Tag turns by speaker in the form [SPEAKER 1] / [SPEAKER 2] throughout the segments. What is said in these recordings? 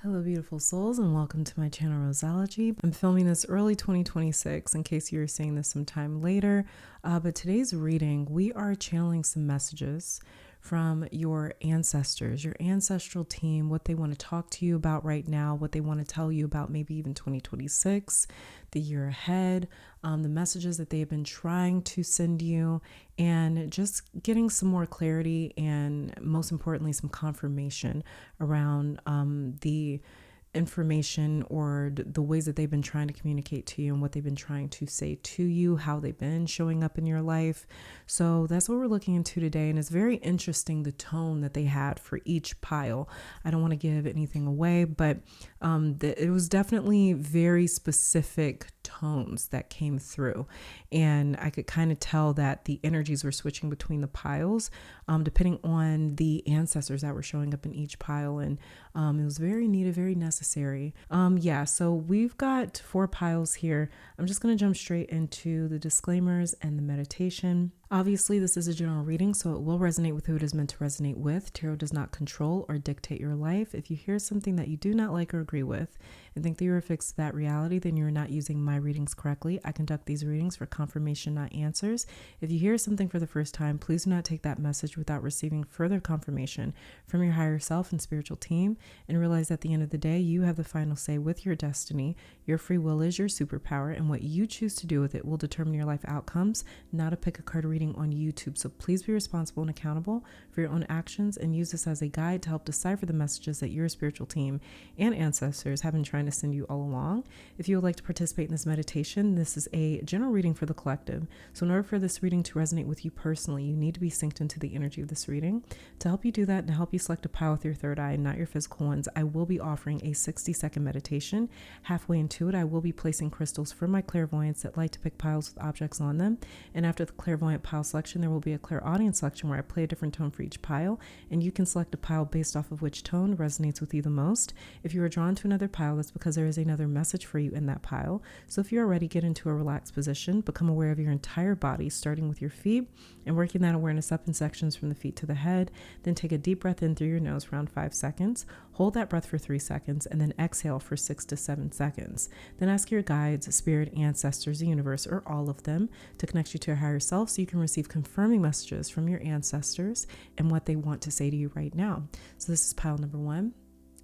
[SPEAKER 1] Hello beautiful souls and welcome to my channel Roseology. I'm filming this early 2026 in case you're seeing this sometime later, but today's reading we are channeling some messages from your ancestors, your ancestral team, what they want to talk to you about right now, what they want to tell you about maybe even 2026, the year ahead, the messages that they have been trying to send you, and just getting some more clarity and most importantly some confirmation around the information or the ways that they've been trying to communicate to you and what they've been trying to say to you, how they've been showing up in your life. So that's what we're looking into today, and it's very interesting the tone that they had for each pile. I don't want to give anything away, but it was definitely very specific tones that came through, and I could kind of tell that the energies were switching between the piles depending on the ancestors that were showing up in each pile, and it was very needed, very necessary. So we've got 4 piles here. I'm just going to jump straight into the disclaimers and the meditation. Obviously, this is a general reading, so it will resonate with who it is meant to resonate with. Tarot does not control or dictate your life. If you hear something that you do not like or agree with and think that you are fixed to that reality, then you're not using my readings correctly. I conduct these readings for confirmation, not answers. If you hear something for the first time, please do not take that message without receiving further confirmation from your higher self and spiritual team, and realize at the end of the day, you have the final say with your destiny. Your free will is your superpower, and what you choose to do with it will determine your life outcomes, not a pick a card reading on YouTube. So please be responsible and accountable for your own actions and use this as a guide to help decipher the messages that your spiritual team and ancestors have been trying to send you all along. If you would like to participate in this meditation, this is a general reading for the collective. So in order for this reading to resonate with you personally, you need to be synced into the energy of this reading. To help you do that and to help you select a pile with your third eye and not your physical ones, I will be offering a 60-second meditation. Halfway into it, I will be placing crystals from my clairvoyants that like to pick piles with objects on them. And after the clairvoyant pile selection, there will be a clairaudient selection where I play a different tone for each pile, and you can select a pile based off of which tone resonates with you the most. If you are drawn to another pile, that's because there is another message for you in that pile. So if you are ready, get into a relaxed position, become aware of your entire body, starting with your feet and working that awareness up in sections from the feet to the head. Then take a deep breath in through your nose for around 5 seconds. Hold that breath for 3 seconds and then exhale for 6 to 7 seconds. Then ask your guides, spirit, ancestors, the universe, or all of them to connect you to your higher self so you can receive confirming messages from your ancestors and what they want to say to you right now. So this is pile number 1,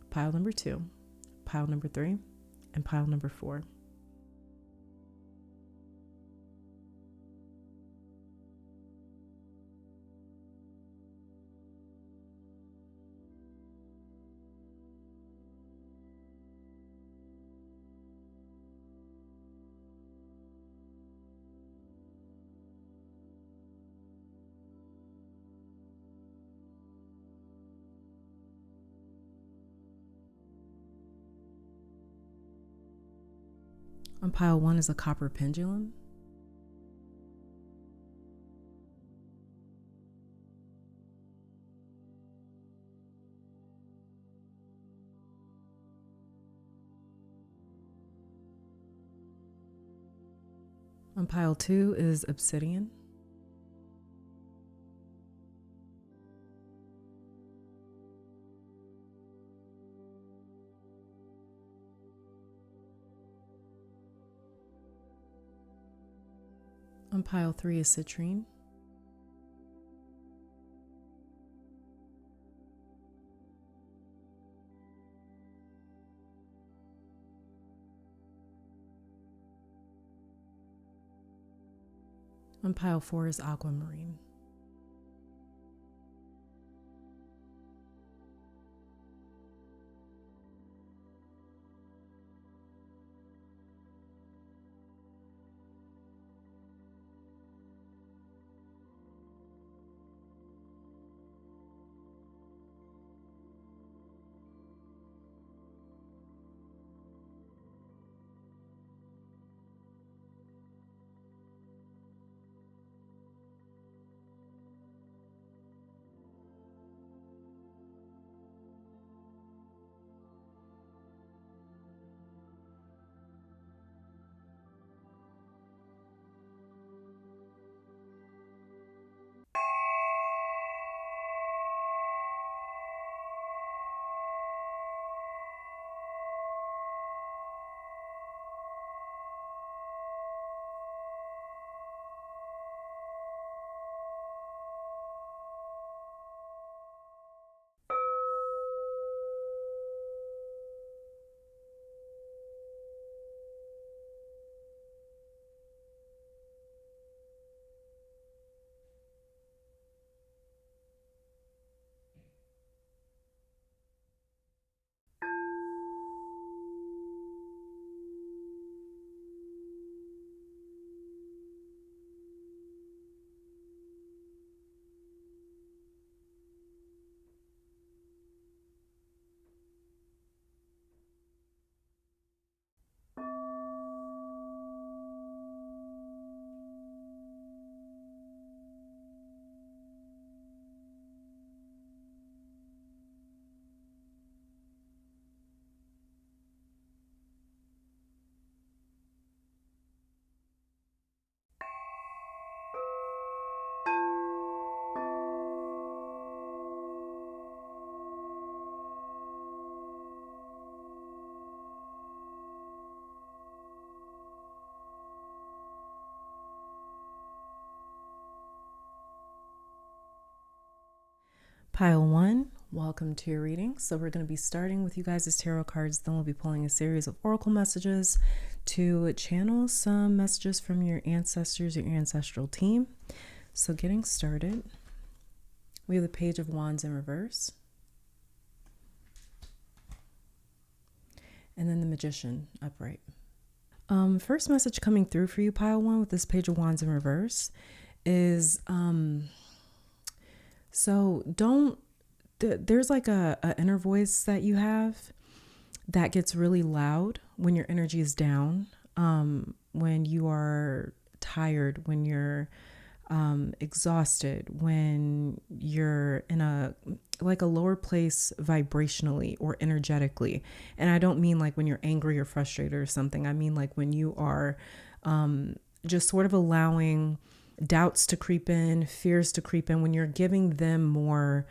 [SPEAKER 1] pile number 2, pile number 3, and pile number 4. On pile 1 is a copper pendulum. On pile 2 is obsidian. On pile 3 is citrine. On pile 4 is aquamarine. Pile 1, welcome to your reading. So we're going to be starting with you guys' tarot cards, then we'll be pulling a series of oracle messages to channel some messages from your ancestors, your ancestral team. So getting started, we have the Page of Wands in reverse, and then the Magician upright. First message coming through for you, Pile 1, with this Page of Wands in reverse is there's like a inner voice that you have that gets really loud when your energy is down, when you are tired, when you're exhausted, when you're in a lower place vibrationally or energetically. And I don't mean like when you're angry or frustrated or something. I mean like when you are just sort of allowing doubts to creep in, fears to creep in, when you're giving them more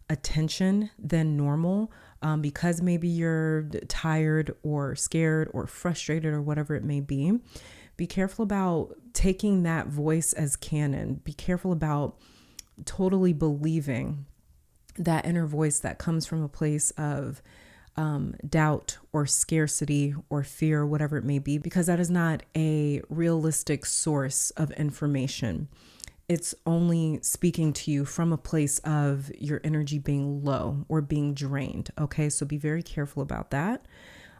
[SPEAKER 1] attention than normal, because maybe you're tired or scared or frustrated or whatever it may be. Be careful about taking that voice as canon. Be careful about totally believing that inner voice that comes from a place of doubt or scarcity or fear, whatever it may be, because that is not a realistic source of information. It's only speaking to you from a place of your energy being low or being drained. Okay, so be very careful about that.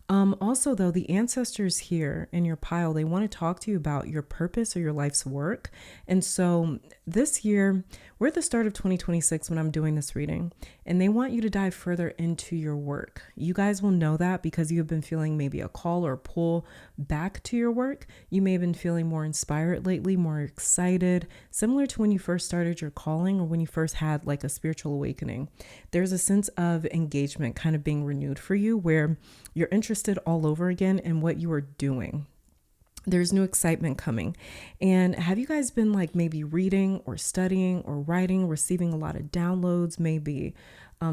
[SPEAKER 1] Also, though, the ancestors here in your pile, they want to talk to you about your purpose or your life's work. And so this year, we're at the start of 2026 when I'm doing this reading, and they want you to dive further into your work. You guys will know that because you have been feeling maybe a call or pull back to your work. You may have been feeling more inspired lately, more excited, similar to when you first started your calling or when you first had like a spiritual awakening. There's a sense of engagement kind of being renewed for you where you're interested all over again in what you are doing. There's new excitement coming. And have you guys been like maybe reading or studying or writing, receiving a lot of downloads, maybe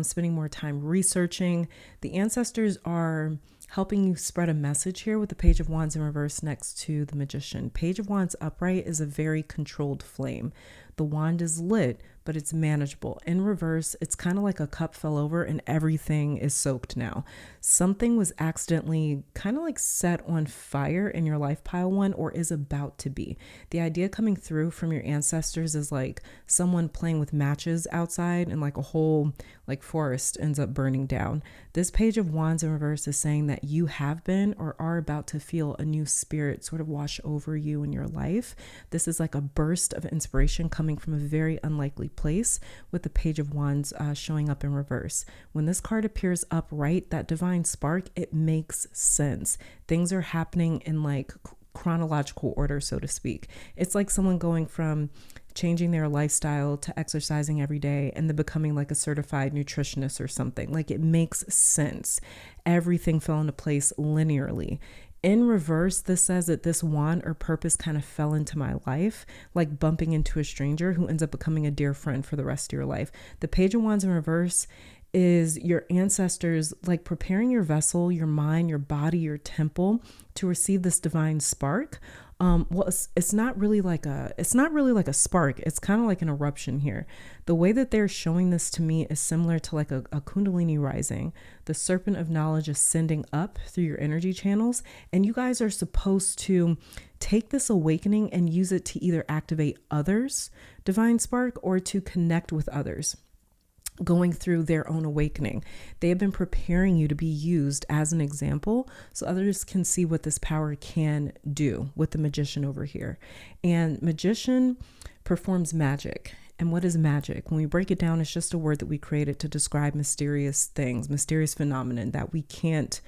[SPEAKER 1] spending more time researching? The ancestors are helping you spread a message here with the Page of Wands in reverse next to the Magician. Page of Wands upright is a very controlled flame. The wand is lit, but it's manageable. In reverse, it's kind of like a cup fell over and everything is soaked now. Something was accidentally kind of like set on fire in your life, Pile 1, or is about to be. The idea coming through from your ancestors is like someone playing with matches outside and like a whole like forest ends up burning down. This Page of Wands in reverse is saying that you have been or are about to feel a new spirit sort of wash over you in your life. This is like a burst of inspiration coming from a very unlikely place with the Page of Wands showing up in reverse. When this card appears upright, that divine spark, it makes sense. Things are happening in like chronological order, so to speak. It's like someone going from changing their lifestyle to exercising every day and then becoming like a certified nutritionist or something. Like it makes sense. Everything fell into place linearly. In reverse, this says that this wand or purpose kind of fell into my life, like bumping into a stranger who ends up becoming a dear friend for the rest of your life. The Page of Wands in reverse is your ancestors like preparing your vessel, your mind, your body, your temple to receive this divine spark. It's not really like a spark. It's kind of like an eruption here. The way that they're showing this to me is similar to like a Kundalini rising. The serpent of knowledge ascending up through your energy channels. And you guys are supposed to take this awakening and use it to either activate others' divine spark or to connect with others going through their own awakening. They have been preparing you to be used as an example so others can see what this power can do with the Magician over here. And Magician performs magic. And what is magic? When we break it down, it's just a word that we created to describe mysterious things, mysterious phenomenon that we can't,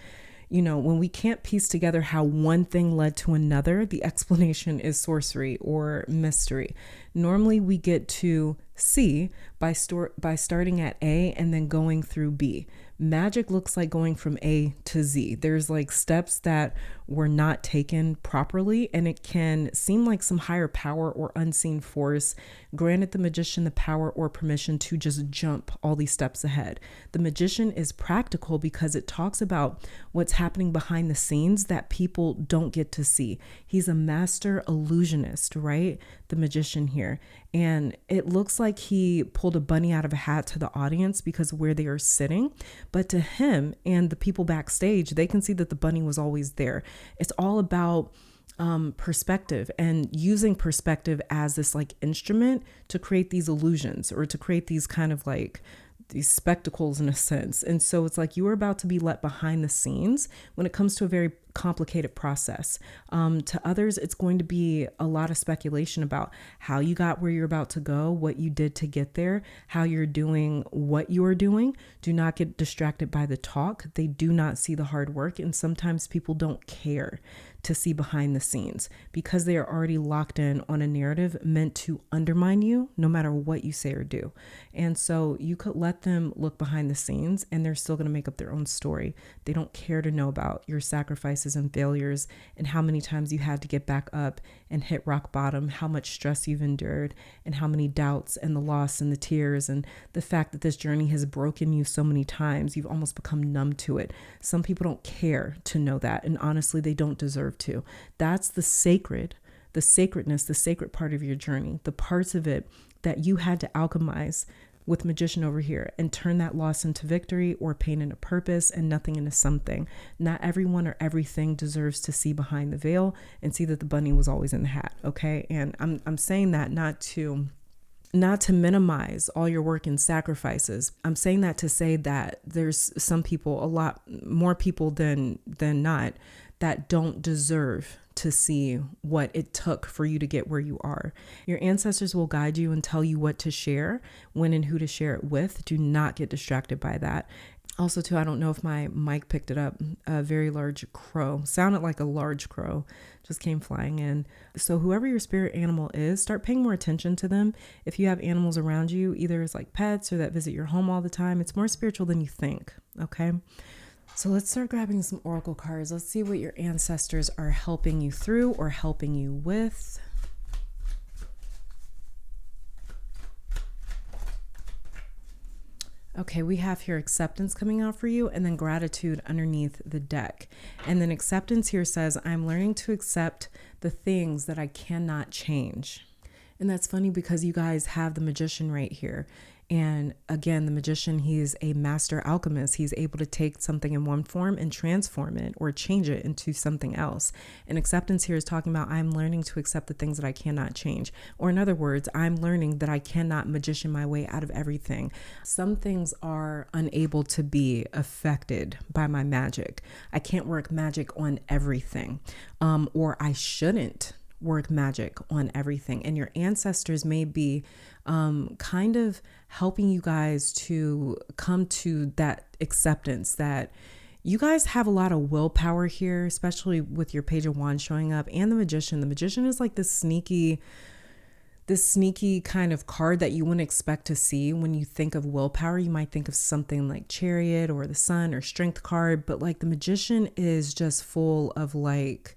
[SPEAKER 1] when we can't piece together how one thing led to another, the explanation is sorcery or mystery. Normally we get to C by starting at A and then going through B. magic looks like going from A to Z. There's like steps that were not taken properly, and it can seem like some higher power or unseen force granted the magician the power or permission to just jump all these steps ahead. The magician is practical because it talks about what's happening behind the scenes that people don't get to see. He's a master illusionist, right? The magician here. And it looks like he pulled a bunny out of a hat to the audience because of where they are sitting. But to him and the people backstage, they can see that the bunny was always there. It's all about perspective and using perspective as this like instrument to create these illusions or to create these kind of like these spectacles in a sense. And so it's like you are about to be let behind the scenes when it comes to a very complicated process. To others, it's going to be a lot of speculation about how you got where you're about to go, what you did to get there, how you're doing what you are doing. Do not get distracted by the talk. They do not see the hard work. And sometimes people don't care to see behind the scenes because they are already locked in on a narrative meant to undermine you no matter what you say or do. And so you could let them look behind the scenes and they're still going to make up their own story. They don't care to know about your sacrifices and failures and how many times you had to get back up and hit rock bottom, how much stress you've endured and how many doubts and the loss and the tears and the fact that this journey has broken you so many times. You've almost become numb to it. Some people don't care to know that. And honestly, they don't deserve to. That's the sacredness, the sacred part of your journey, the parts of it that you had to alchemize with magician over here and turn that loss into victory or pain into purpose and nothing into something. Not everyone or everything deserves to see behind the veil and see that the bunny was always in the hat. Okay. And I'm saying that not to minimize all your work and sacrifices. I'm saying that to say that there's some people, a lot more people than not, that don't deserve to see what it took for you to get where you are. Your ancestors will guide you and tell you what to share, when and who to share it with. Do not get distracted by that. Also, too, I don't know if my mic picked it up. A very large crow. Sounded like a large crow. Just came flying in. So whoever your spirit animal is, start paying more attention to them. If you have animals around you, either as like pets or that visit your home all the time, it's more spiritual than you think. Okay. So let's start grabbing some oracle cards. Let's see what your ancestors are helping you through or helping you with. Okay, we have here acceptance coming out for you and then gratitude underneath the deck. And then acceptance here says, I'm learning to accept the things that I cannot change. And that's funny because you guys have the magician right here. And again, the magician, he's a master alchemist. He's able to take something in one form and transform it or change it into something else. And acceptance here is talking about I'm learning to accept the things that I cannot change. Or in other words, I'm learning that I cannot magician my way out of everything. Some things are unable to be affected by my magic. I can't work magic on everything, or I shouldn't work magic on everything. And your ancestors may be kind of helping you guys to come to that acceptance that you guys have a lot of willpower here, especially with your Page of Wands showing up and the magician. The magician is like this sneaky kind of card that you wouldn't expect to see. When you think of willpower, you might think of something like Chariot or the Sun or Strength card, but like the magician is just full of like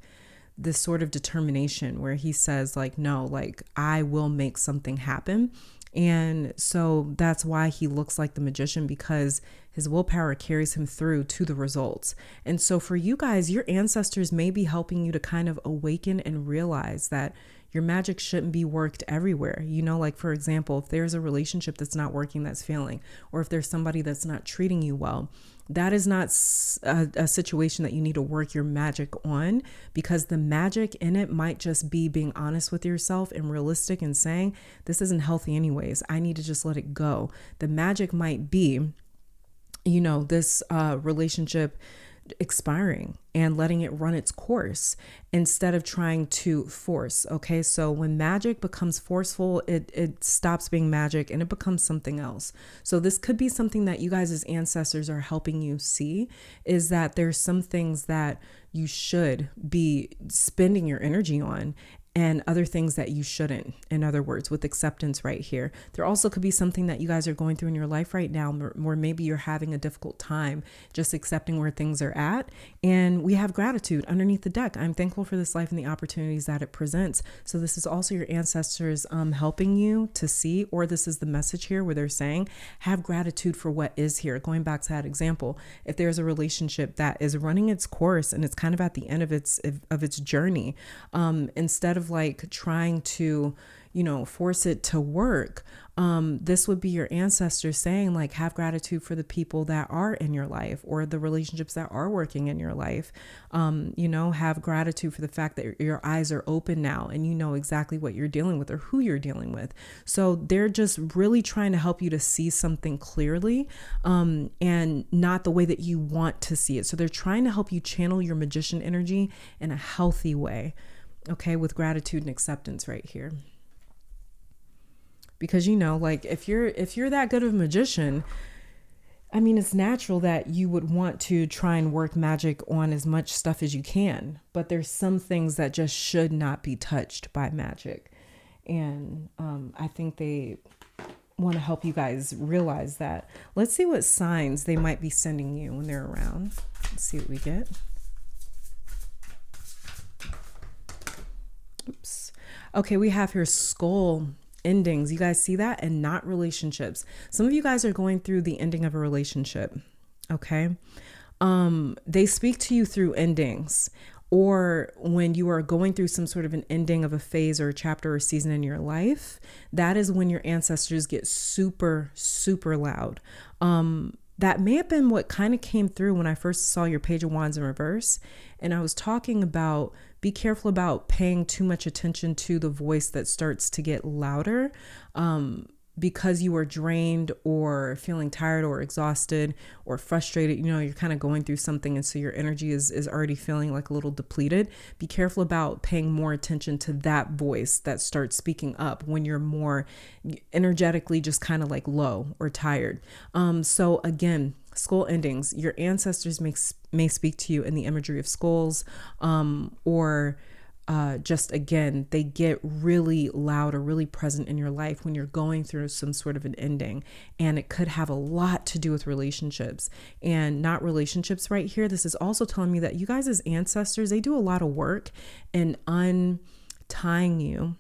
[SPEAKER 1] this sort of determination where he says like, no, like I will make something happen. And so that's why he looks like the magician, because his willpower carries him through to the results. And so for you guys, your ancestors may be helping you to kind of awaken and realize that your magic shouldn't be worked everywhere. You know, like for example, if there's a relationship that's not working, that's failing, or if there's somebody that's not treating you well, that is not a situation that you need to work your magic on, because the magic in it might just be being honest with yourself and realistic and saying, this isn't healthy anyways. I need to just let it go. The magic might be, you know, this relationship expiring and letting it run its course instead of trying to force. Okay. So when magic becomes forceful, it stops being magic and it becomes something else. So this could be something that you guys as ancestors are helping you see, is that there's some things that you should be spending your energy on. and other things that you shouldn't. In other words, with acceptance right here. There also could be something that you guys are going through in your life right now where maybe you're having a difficult time just accepting where things are at. And we have gratitude underneath the deck. I'm thankful for this life and the opportunities that it presents. So this is also your ancestors helping you to see, or this is the message here where they're saying, have gratitude for what is here. Going back to that example, if there's a relationship that is running its course and it's kind of at the end of its journey, instead of like trying to, force it to work, this would be your ancestors saying, like, have gratitude for the people that are in your life or the relationships that are working in your life. Have gratitude for the fact that your eyes are open now and you know exactly what you're dealing with or who you're dealing with. So they're just really trying to help you to see something clearly, and not the way that you want to see it. So they're trying to help you channel your magician energy in a healthy way. Okay, with gratitude and acceptance right here. Because, like if you're that good of a magician, I mean, it's natural that you would want to try and work magic on as much stuff as you can. But there's some things that just should not be touched by magic. And I think they want to help you guys realize that. Let's see what signs they might be sending you when they're around. Let's see what we get. Oops. Okay, we have here skull endings. You guys see that? And not relationships. Some of you guys are going through the ending of a relationship. Okay. They speak to you through endings, or when you are going through some sort of an ending of a phase or a chapter or season in your life. That is when your ancestors get super, super loud. That may have been what kind of came through when I first saw your Page of Wands in reverse. And I was talking about, be careful about paying too much attention to the voice that starts to get louder, because you are drained or feeling tired or exhausted or frustrated. You're kind of going through something. And so your energy is already feeling like a little depleted. Be careful about paying more attention to that voice that starts speaking up when you're more energetically just kind of like low or tired. So again, skull endings, your ancestors may speak to you in the imagery of skulls, or just again, they get really loud or really present in your life when you're going through some sort of an ending. And it could have a lot to do with relationships, and not relationships right here. This is also telling me that you guys as ancestors, they do a lot of work in untying you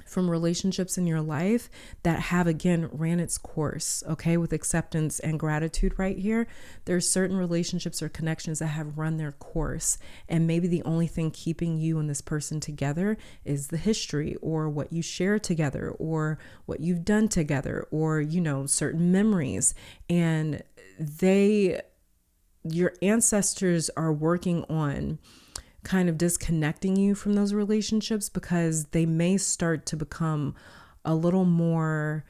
[SPEAKER 1] from relationships in your life that have, again, ran its course. Okay. With acceptance and gratitude right here, there's certain relationships or connections that have run their course. And maybe the only thing keeping you and this person together is the history, or what you share together, or what you've done together, or, certain memories. And your ancestors are working on kind of disconnecting you from those relationships, because they may start to become a little more,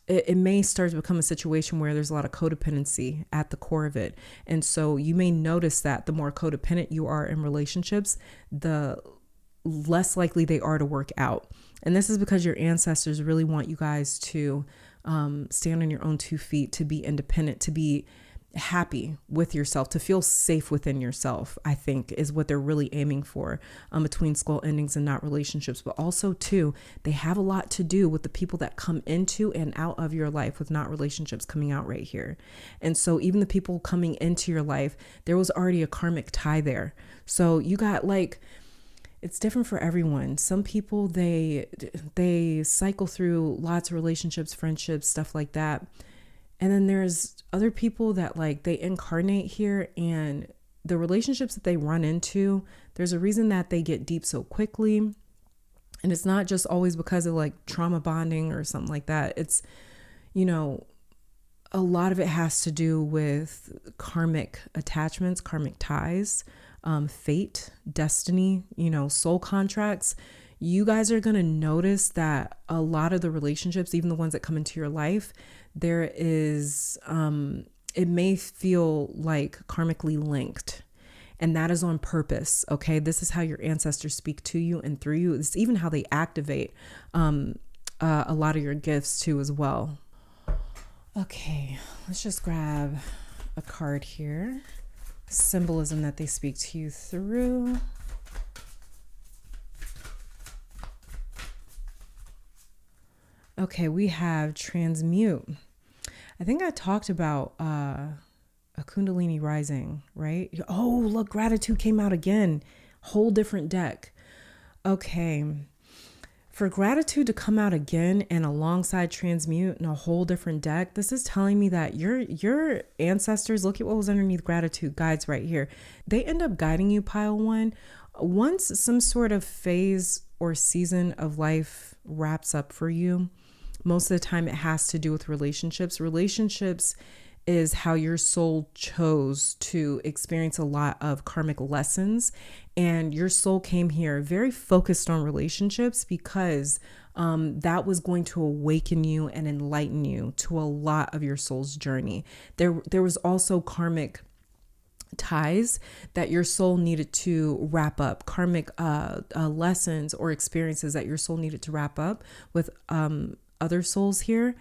[SPEAKER 1] it may start to become a situation where there's a lot of codependency at the core of it. And so you may notice that the more codependent you are in relationships, the less likely they are to work out. And this is because your ancestors really want you guys to stand on your own 2 feet, to be independent, to be happy with yourself, to feel safe within yourself, I think is what they're really aiming for, between skull endings and not relationships. But also too, they have a lot to do with the people that come into and out of your life, with not relationships coming out right here. And so even the people coming into your life, there was already a karmic tie there. So you got it's different for everyone. Some people, they cycle through lots of relationships, friendships, stuff like that. And then there's other people that they incarnate here, and the relationships that they run into, there's a reason that they get deep so quickly. And it's not just always because of trauma bonding or something like that. It's, a lot of it has to do with karmic attachments, karmic ties, fate, destiny, soul contracts. You guys are going to notice that a lot of the relationships, even the ones that come into your life, there is, it may feel like karmically linked, and that is on purpose. Okay. This is how your ancestors speak to you and through you. It's even how they activate, a lot of your gifts too, as well. Okay. Let's just grab a card here. Symbolism that they speak to you through. Okay, we have transmute. I think I talked about a Kundalini rising, right? Oh, look, gratitude came out again. Whole different deck. Okay. For gratitude to come out again and alongside transmute in a whole different deck, this is telling me that your ancestors, look at what was underneath gratitude, guides right here. They end up guiding you, pile one. Once some sort of phase or season of life wraps up for you, most of the time it has to do with relationships. Relationships is how your soul chose to experience a lot of karmic lessons. And your soul came here very focused on relationships because that was going to awaken you and enlighten you to a lot of your soul's journey. There was also karmic ties that your soul needed to wrap up, karmic lessons or experiences that your soul needed to wrap up with other souls here.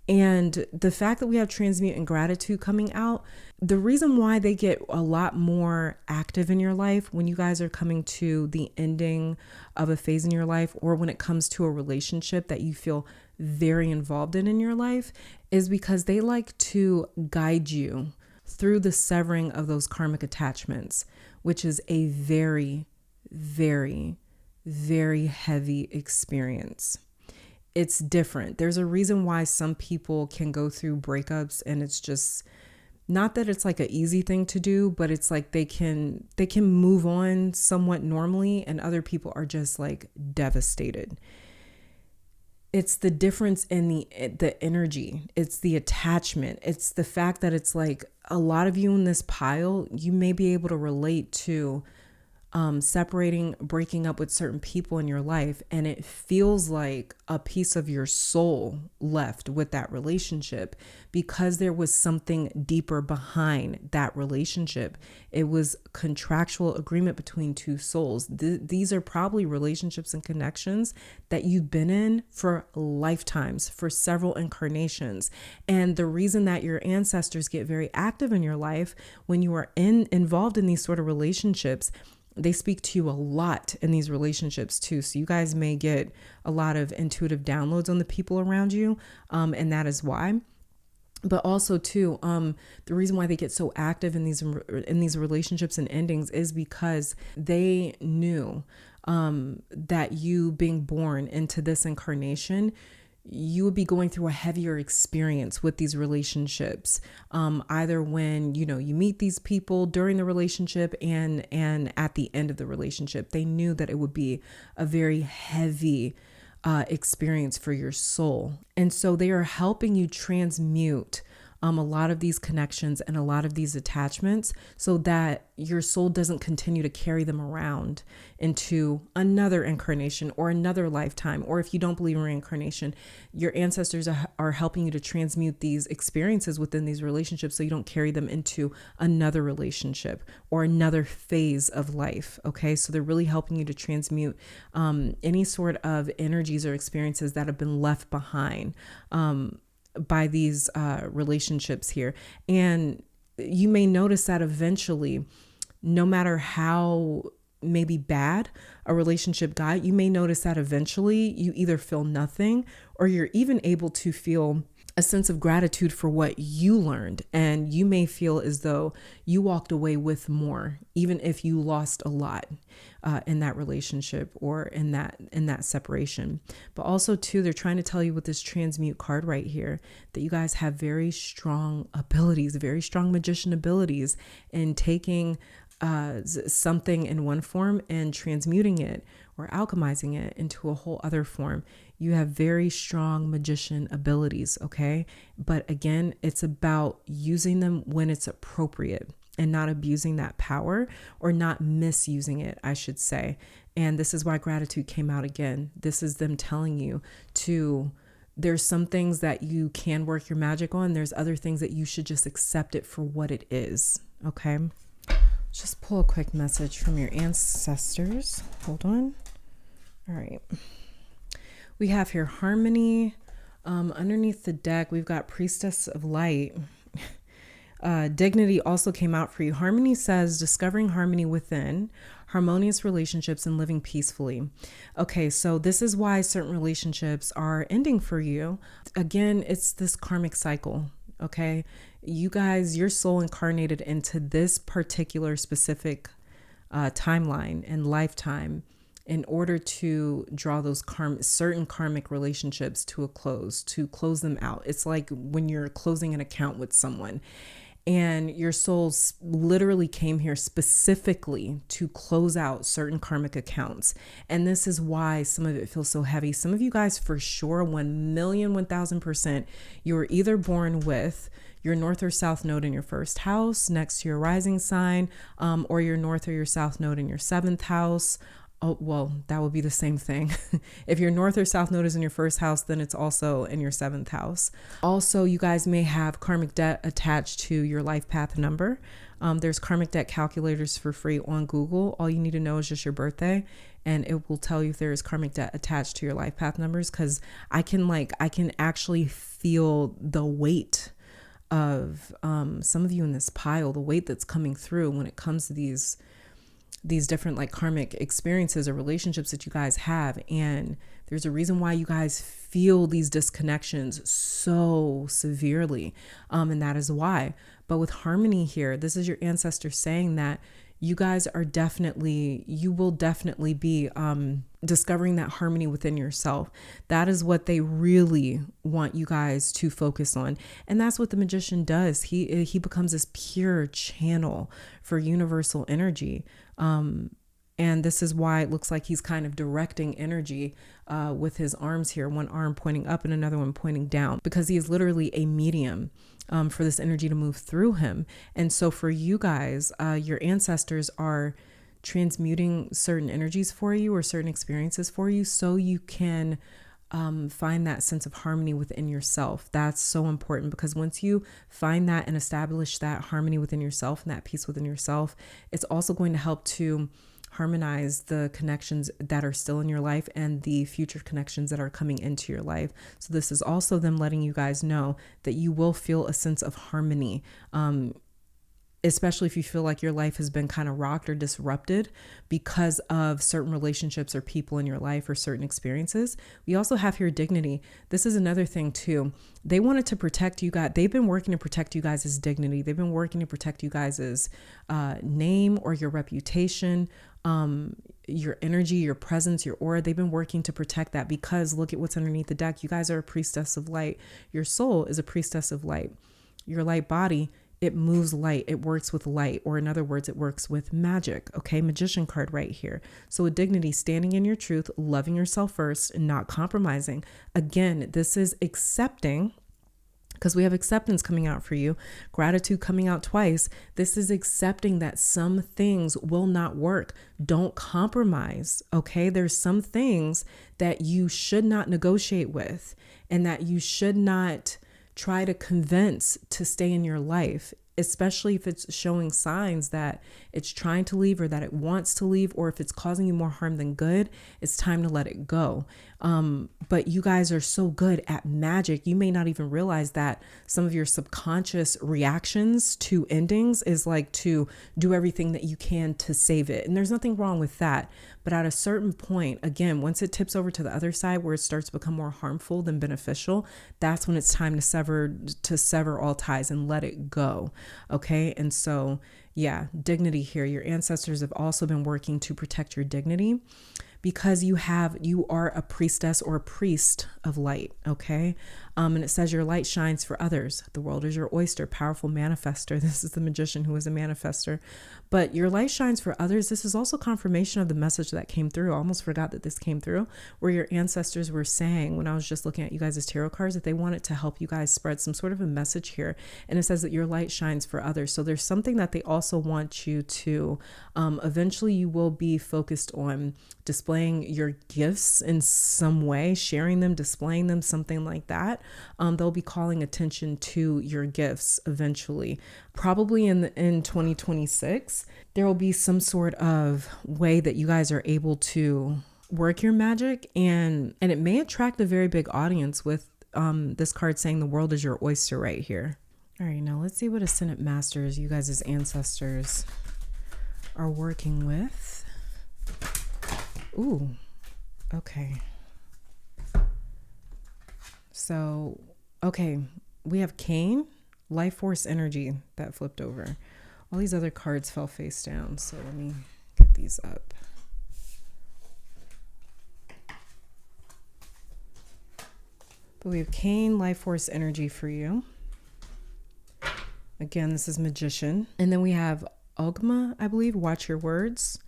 [SPEAKER 1] And the fact that we have transmute and gratitude coming out, the reason why they get a lot more active in your life when you guys are coming to the ending of a phase in your life, or when it comes to a relationship that you feel very involved in your life, is because they like to guide you through the severing of those karmic attachments, which is a very, very, very heavy experience. It's different. There's a reason why some people can go through breakups, and it's just not that it's like an easy thing to do, but it's like they can move on somewhat normally, and other people are just like devastated. It's the difference in the energy. It's the attachment. It's the fact that it's like a lot of you in this pile, you may be able to relate to separating, breaking up with certain people in your life, and it feels like a piece of your soul left with that relationship because there was something deeper behind that relationship. It was contractual agreement between two souls. These are probably relationships and connections that you've been in for lifetimes, for several incarnations. And the reason that your ancestors get very active in your life when you are involved in these sort of relationships, they speak to you a lot in these relationships too. So you guys may get a lot of intuitive downloads on the people around you. And that is why. But also too, the reason why they get so active in these relationships and endings is because they knew that you being born into this incarnation, you would be going through a heavier experience with these relationships, either when you meet these people during the relationship and at the end of the relationship. They knew that it would be a very heavy experience for your soul, and so they are helping you transmute a lot of these connections and a lot of these attachments so that your soul doesn't continue to carry them around into another incarnation or another lifetime. Or if you don't believe in reincarnation, your ancestors are helping you to transmute these experiences within these relationships so you don't carry them into another relationship or another phase of life. Okay, so they're really helping you to transmute any sort of energies or experiences that have been left behind by these relationships here. And you may notice that eventually, no matter how maybe bad a relationship got, you may notice that eventually you either feel nothing or you're even able to feel a sense of gratitude for what you learned. And you may feel as though you walked away with more, even if you lost a lot in that relationship or in that separation. But also too, they're trying to tell you with this transmute card right here that you guys have very strong abilities, very strong magician abilities in taking something in one form and transmuting it or alchemizing it into a whole other form. You have very strong magician abilities, okay? But again, it's about using them when it's appropriate and not abusing that power or not misusing it, I should say. And this is why gratitude came out again. This is them telling you there's some things that you can work your magic on. There's other things that you should just accept it for what it is, okay? Just pull a quick message from your ancestors. Hold on. All right. We have here harmony. Underneath the deck, we've got Priestess of Light. Dignity also came out for you. Harmony says discovering harmony within, harmonious relationships, and living peacefully. Okay, so this is why certain relationships are ending for you. Again, it's this karmic cycle. Okay, you guys, your soul incarnated into this particular specific timeline and lifetime in order to draw those certain karmic relationships to a close, to close them out. It's like when you're closing an account with someone, and your souls literally came here specifically to close out certain karmic accounts. And this is why some of it feels so heavy. Some of you guys, for sure, 1,000,000%, you were either born with your north or south node in your first house next to your rising sign, or your north or your south node in your seventh house. Oh, well, that would be the same thing. If your north or south node is in your first house, then it's also in your seventh house. Also, you guys may have karmic debt attached to your life path number. There's karmic debt calculators for free on Google. All you need to know is just your birthday, and it will tell you if there is karmic debt attached to your life path numbers. Because I can actually feel the weight of some of you in this pile, the weight that's coming through when it comes to these different like karmic experiences or relationships that you guys have. And there's a reason why you guys feel these disconnections so severely. And that is why. But with harmony here, this is your ancestor saying that you guys are you will definitely be discovering that harmony within yourself. That is what they really want you guys to focus on. And that's what the magician does. He becomes this pure channel for universal energy. And this is why it looks like he's kind of directing energy with his arms here, one arm pointing up and another one pointing down, because he is literally a medium for this energy to move through him. And so for you guys, your ancestors are transmuting certain energies for you or certain experiences for you so you can find that sense of harmony within yourself. That's so important, because once you find that and establish that harmony within yourself and that peace within yourself, it's also going to help to harmonize the connections that are still in your life and the future connections that are coming into your life. So this is also them letting you guys know that you will feel a sense of harmony, especially if you feel like your life has been kind of rocked or disrupted because of certain relationships or people in your life or certain experiences. We also have here dignity. This is another thing too. They wanted to protect you guys. They've been working to protect you guys' dignity. They've been working to protect you guys' name or your reputation, your energy, your presence, your aura. They've been working to protect that, because look at what's underneath the deck. You guys are a priestess of light. Your soul is a priestess of light. Your light body, it moves light. It works with light, or in other words, it works with magic. Okay. Magician card right here. So with dignity, standing in your truth, loving yourself first and not compromising. Again, this is accepting, because we have acceptance coming out for you, gratitude coming out twice. This is accepting that some things will not work. Don't compromise. Okay. There's some things that you should not negotiate with, and that you should not try to convince to stay in your life, especially if it's showing signs that it's trying to leave or that it wants to leave, or if it's causing you more harm than good. It's time to let it go. But you guys are so good at magic. You may not even realize that some of your subconscious reactions to endings is like to do everything that you can to save it. And there's nothing wrong with that. But at a certain point, again, once it tips over to the other side where it starts to become more harmful than beneficial, that's when it's time to sever all ties and let it go. Okay. And so, yeah, dignity here. Your ancestors have also been working to protect your dignity, because you are a priestess or a priest of light. Okay. And it says your light shines for others. The world is your oyster, powerful manifester. This is the magician who is a manifester, but your light shines for others. This is also confirmation of the message that came through. I almost forgot that this came through, where your ancestors were saying, when I was just looking at you guys' tarot cards, that they wanted to help you guys spread some sort of a message here. And it says that your light shines for others. So there's something that they also want you to, eventually you will be focused on displaying your gifts in some way, sharing them, displaying them, something like that. They'll be calling attention to your gifts eventually. Probably in 2026, there will be some sort of way that you guys are able to work your magic, and it may attract a very big audience with this card saying the world is your oyster right here. All right, now let's see what Ascendant Masters, you guys as ancestors, are working with. Ooh, okay. So, okay, we have Cain, Life Force Energy, that flipped over. All these other cards fell face down, so let me get these up. But we have Cain, Life Force Energy for you. Again, this is Magician. And then we have Ogma, I believe, Watch Your Words.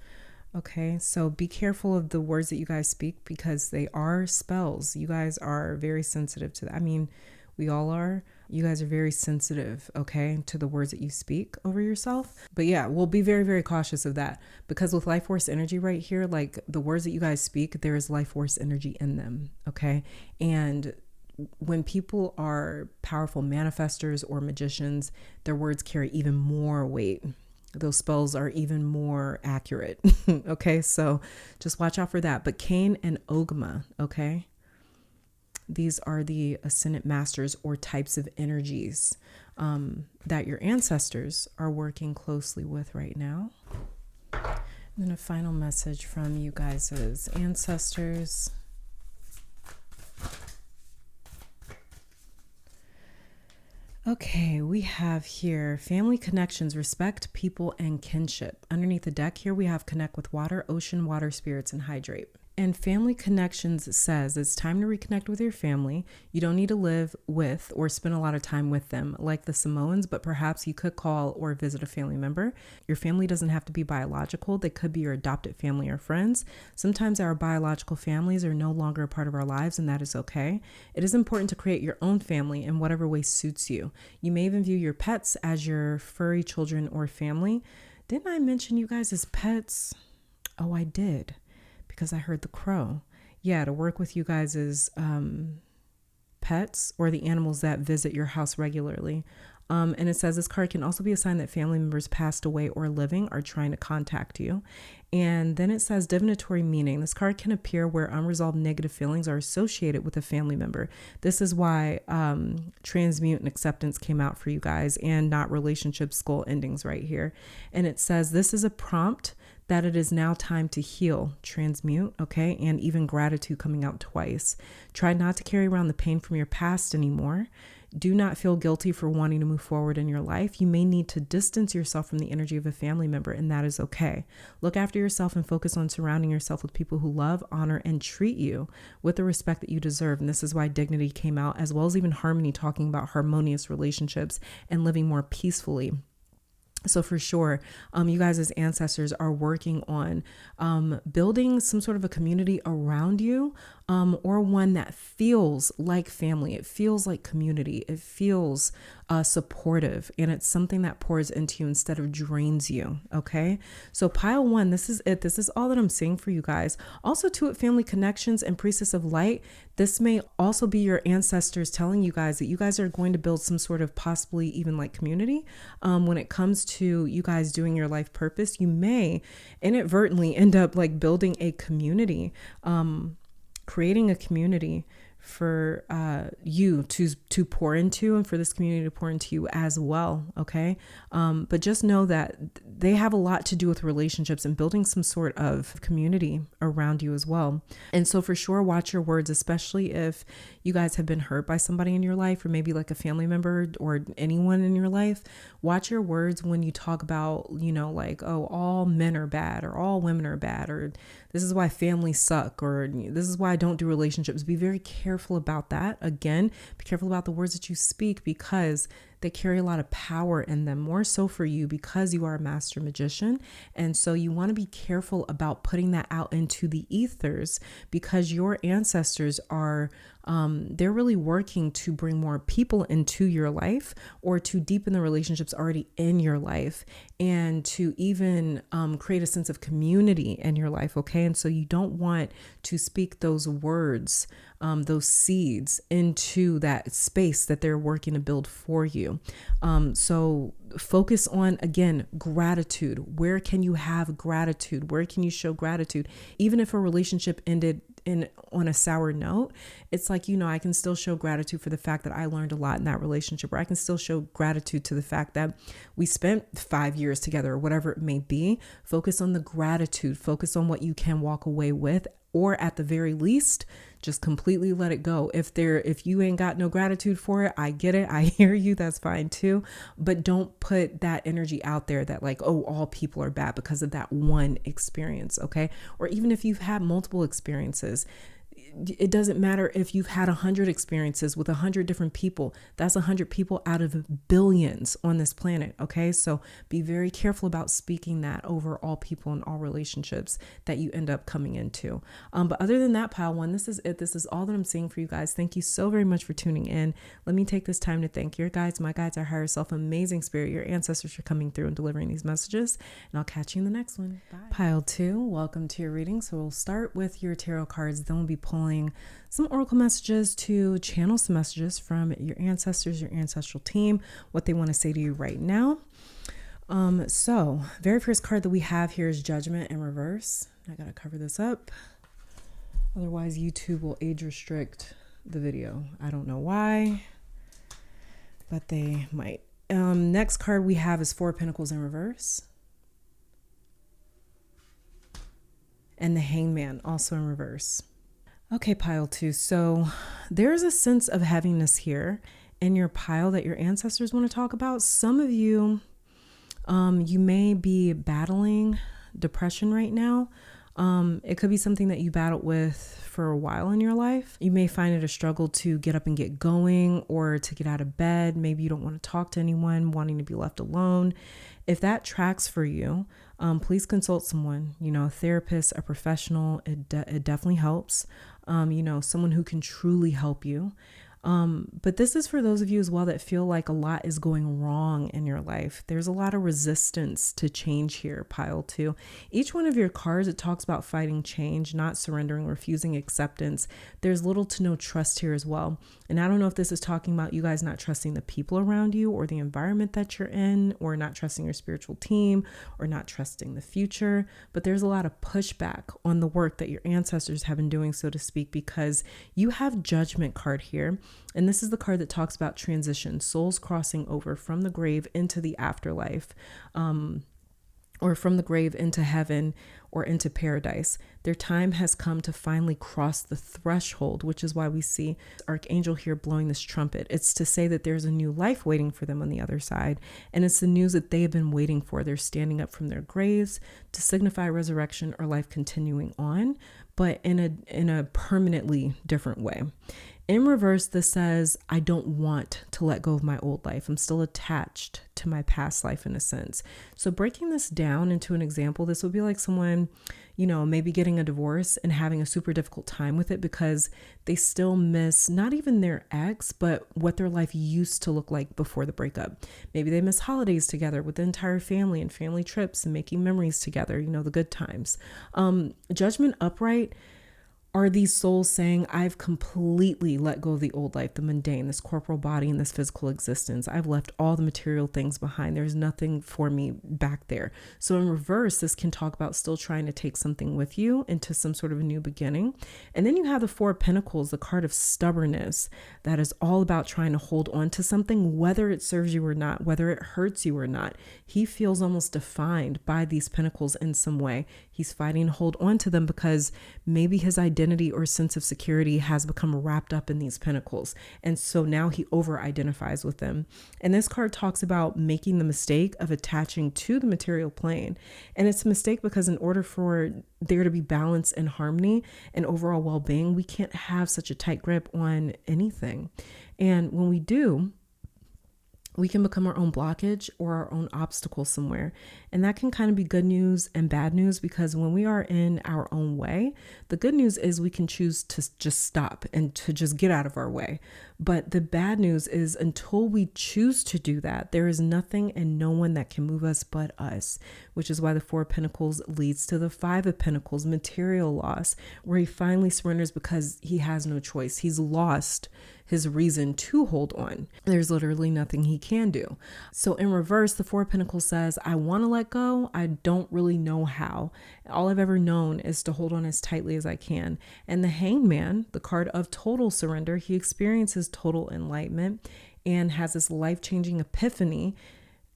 [SPEAKER 1] Okay, so be careful of the words that you guys speak because they are spells. You guys are very sensitive to that. I mean, we all are. You guys are very sensitive, okay, to the words that you speak over yourself. But yeah, we'll be very, very cautious of that because with life force energy right here, like the words that you guys speak, there is life force energy in them, okay? And when people are powerful manifestors or magicians, their words carry even more weight. Those spells are even more accurate. Okay, so just watch out for that. But Cain and Ogma, okay? These are the Ascendant Masters or types of energies that your ancestors are working closely with right now. And then a final message from you guys as ancestors. Okay, we have here family connections, respect, people, and kinship. Underneath the deck here, we have connect with water, ocean, water spirits, and hydrate. And family connections says it's time to reconnect with your family. You don't need to live with or spend a lot of time with them like the Samoans, but perhaps you could call or visit a family member. Your family doesn't have to be biological. They could be your adopted family or friends. Sometimes our biological families are no longer a part of our lives, and that is okay. It is important to create your own family in whatever way suits you. You may even view your pets as your furry children or family. Didn't I mention you guys as pets? Oh, I did. Because I heard the crow. Yeah, to work with you guys as pets or the animals that visit your house regularly. And it says this card can also be a sign that family members passed away or living are trying to contact you. And then it says divinatory meaning. This card can appear where unresolved negative feelings are associated with a family member. This is why transmute and acceptance came out for you guys and not relationship skull endings right here. And it says this is a prompt that it is now time to heal, transmute, okay? And even gratitude coming out twice. Try not to carry around the pain from your past anymore. Do not feel guilty for wanting to move forward in your life. You may need to distance yourself from the energy of a family member, and that is okay. Look after yourself and focus on surrounding yourself with people who love, honor, and treat you with the respect that you deserve. And this is why dignity came out, as well as even harmony, talking about harmonious relationships and living more peacefully. So for sure, you guys as ancestors are working on building some sort of a community around you, or one that feels like family. It feels like community. It feels supportive, and it's something that pours into you instead of drains you. Okay, so pile one, this is it. This is all that I'm seeing for you guys. Also, too, at family connections and priestess of light, this may also be your ancestors telling you guys that you guys are going to build some sort of possibly even like community. When it comes to you guys doing your life purpose, you may inadvertently end up like building a community, creating a community for you to pour into, and for this community to pour into you as well. Okay. But just know that they have a lot to do with relationships and building some sort of community around you as well. And so for sure, watch your words, especially if you guys have been hurt by somebody in your life, or maybe like a family member or anyone in your life. Watch your words when you talk about, you know, like, oh, all men are bad, or all women are bad, or this is why families suck, or this is why I don't do relationships. Be very careful about that. Again, be careful about the words that you speak, because they carry a lot of power in them, more so for you because you are a master magician. And so you want to be careful about putting that out into the ethers, because your ancestors are they're really working to bring more people into your life, or to deepen the relationships already in your life, and to even create a sense of community in your life. Okay. And so you don't want to speak those words, those seeds into that space that they're working to build for you. So focus on, again, gratitude. Where can you have gratitude? Where can you show gratitude? Even if a relationship ended on a sour note, it's like, I can still show gratitude for the fact that I learned a lot in that relationship, or I can still show gratitude to the fact that we spent 5 years together, or whatever it may be. Focus on the gratitude, focus on what you can walk away with, or at the very least, just completely let it go. If you ain't got no gratitude for it, I get it. I hear you. That's fine too. But don't put that energy out there that like, oh, all people are bad because of that one experience. Okay. Or even if you've had multiple experiences, it doesn't matter if you've had 100 experiences with 100 different people. That's 100 people out of billions on this planet. Okay. So be very careful about speaking that over all people and all relationships that you end up coming into. But other than that, pile one, this is it. This is all that I'm seeing for you guys. Thank you so very much for tuning in. Let me take this time to thank your guides, my guides, our higher self, amazing spirit, your ancestors for coming through and delivering these messages. And I'll catch you in the next one. Bye. Pile two, welcome to your reading. So we'll start with your tarot cards. Then we'll be pulling some oracle messages to channel some messages from your ancestors, your ancestral team, what they want to say to you right now. So very first card that we have here is Judgment in reverse. I gotta cover this up, otherwise YouTube will age restrict the video. I don't know why, but they might. Next card we have is Four of Pentacles in reverse, and the Hangman also in reverse. Okay, pile two. So there's a sense of heaviness here in your pile that your ancestors want to talk about. Some of you, you may be battling depression right now. It could be something that you battled with for a while in your life. You may find it a struggle to get up and get going, or to get out of bed. Maybe you don't want to talk to anyone, wanting to be left alone. If that tracks for you, please consult someone, a therapist, a professional. It definitely helps. Someone who can truly help you. But this is for those of you as well that feel like a lot is going wrong in your life. There's a lot of resistance to change here, pile two. Each one of your cards, it talks about fighting change, not surrendering, refusing acceptance. There's little to no trust here as well. And I don't know if this is talking about you guys not trusting the people around you or the environment that you're in, or not trusting your spiritual team, or not trusting the future. But there's a lot of pushback on the work that your ancestors have been doing, so to speak, because you have Judgment card here. And this is the card that talks about transition, souls crossing over from the grave into the afterlife, or from the grave into heaven or into paradise. Their time has come to finally cross the threshold, which is why we see Archangel here blowing this trumpet. It's to say that there's a new life waiting for them on the other side. And it's the news that they have been waiting for. They're standing up from their graves to signify resurrection or life continuing on, but in a permanently different way. In reverse, this says, I don't want to let go of my old life. I'm still attached to my past life in a sense. So breaking this down into an example, this would be like someone, maybe getting a divorce and having a super difficult time with it because they still miss not even their ex, but what their life used to look like before the breakup. Maybe they miss holidays together with the entire family and family trips and making memories together, the good times. Judgment upright are these souls saying, I've completely let go of the old life, the mundane, this corporal body and this physical existence. I've left all the material things behind. There's nothing for me back there. So in reverse, this can talk about still trying to take something with you into some sort of a new beginning. And then you have the Four of Pentacles, the card of stubbornness, that is all about trying to hold on to something, whether it serves you or not, whether it hurts you or not. He feels almost defined by these pentacles in some way. He's fighting to hold on to them because maybe his identity or sense of security has become wrapped up in these pentacles. And so now he over-identifies with them. And this card talks about making the mistake of attaching to the material plane. And it's a mistake because in order for there to be balance and harmony and overall well-being, we can't have such a tight grip on anything. And when we do, we can become our own blockage or our own obstacle somewhere. And that can kind of be good news and bad news, because when we are in our own way, the good news is we can choose to just stop and to just get out of our way. But the bad news is until we choose to do that, there is nothing and no one that can move us but us, which is why the Four of Pentacles leads to the Five of Pentacles, material loss, where he finally surrenders because he has no choice. He's lost his reason to hold on. There's literally nothing he can do. So in reverse, the Four of Pentacles says, I want to let go. I don't really know how. All I've ever known is to hold on as tightly as I can. And the Hanged Man, the card of total surrender, he experiences total enlightenment and has this life-changing epiphany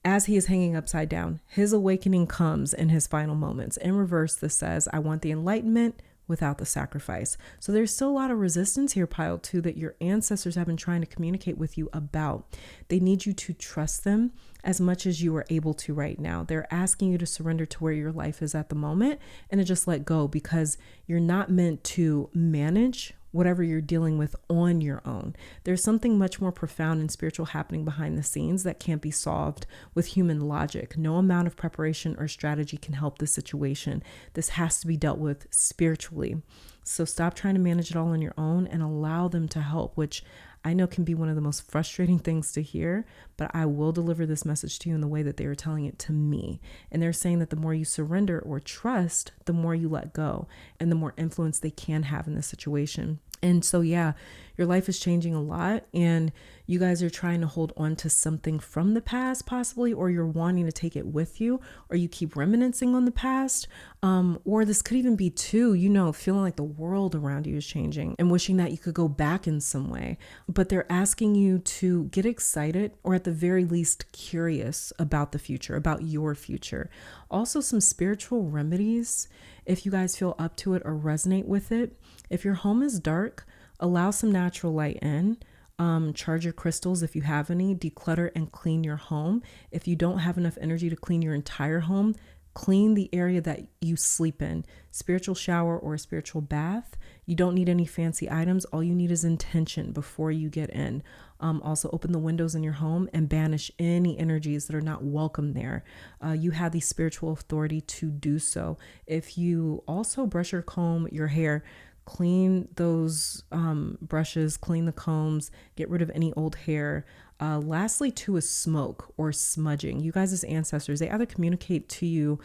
[SPEAKER 1] as he is hanging upside down. His awakening comes in his final moments. In reverse, this says, I want the enlightenment without the sacrifice. So there's still a lot of resistance here, pile 2, that your ancestors have been trying to communicate with you about. They need you to trust them as much as you are able to right now. They're asking you to surrender to where your life is at the moment and to just let go, because you're not meant to manage whatever you're dealing with on your own. There's something much more profound and spiritual happening behind the scenes that can't be solved with human logic. No amount of preparation or strategy can help this situation. This has to be dealt with spiritually. So stop trying to manage it all on your own and allow them to help, which I know can be one of the most frustrating things to hear, but I will deliver this message to you in the way that they are telling it to me. And they're saying that the more you surrender or trust, the more you let go and the more influence they can have in this situation. And so, yeah, your life is changing a lot and you guys are trying to hold on to something from the past possibly, or you're wanting to take it with you, or you keep reminiscing on the past. Or this could even be too, feeling like the world around you is changing and wishing that you could go back in some way. But they're asking you to get excited, or at the very least curious about the future, about your future. Also some spiritual remedies, if you guys feel up to it or resonate with it. If your home is dark, allow some natural light in. Charge your crystals if you have any. Declutter and clean your home. If you don't have enough energy to clean your entire home, clean the area that you sleep in. Spiritual shower or a spiritual bath. You don't need any fancy items. All you need is intention before you get in. Also open the windows in your home and banish any energies that are not welcome there. You have the spiritual authority to do so. If you also brush or comb your hair, clean those brushes, clean the combs, get rid of any old hair. Lastly, too, is smoke or smudging. You guys as ancestors, they either communicate to you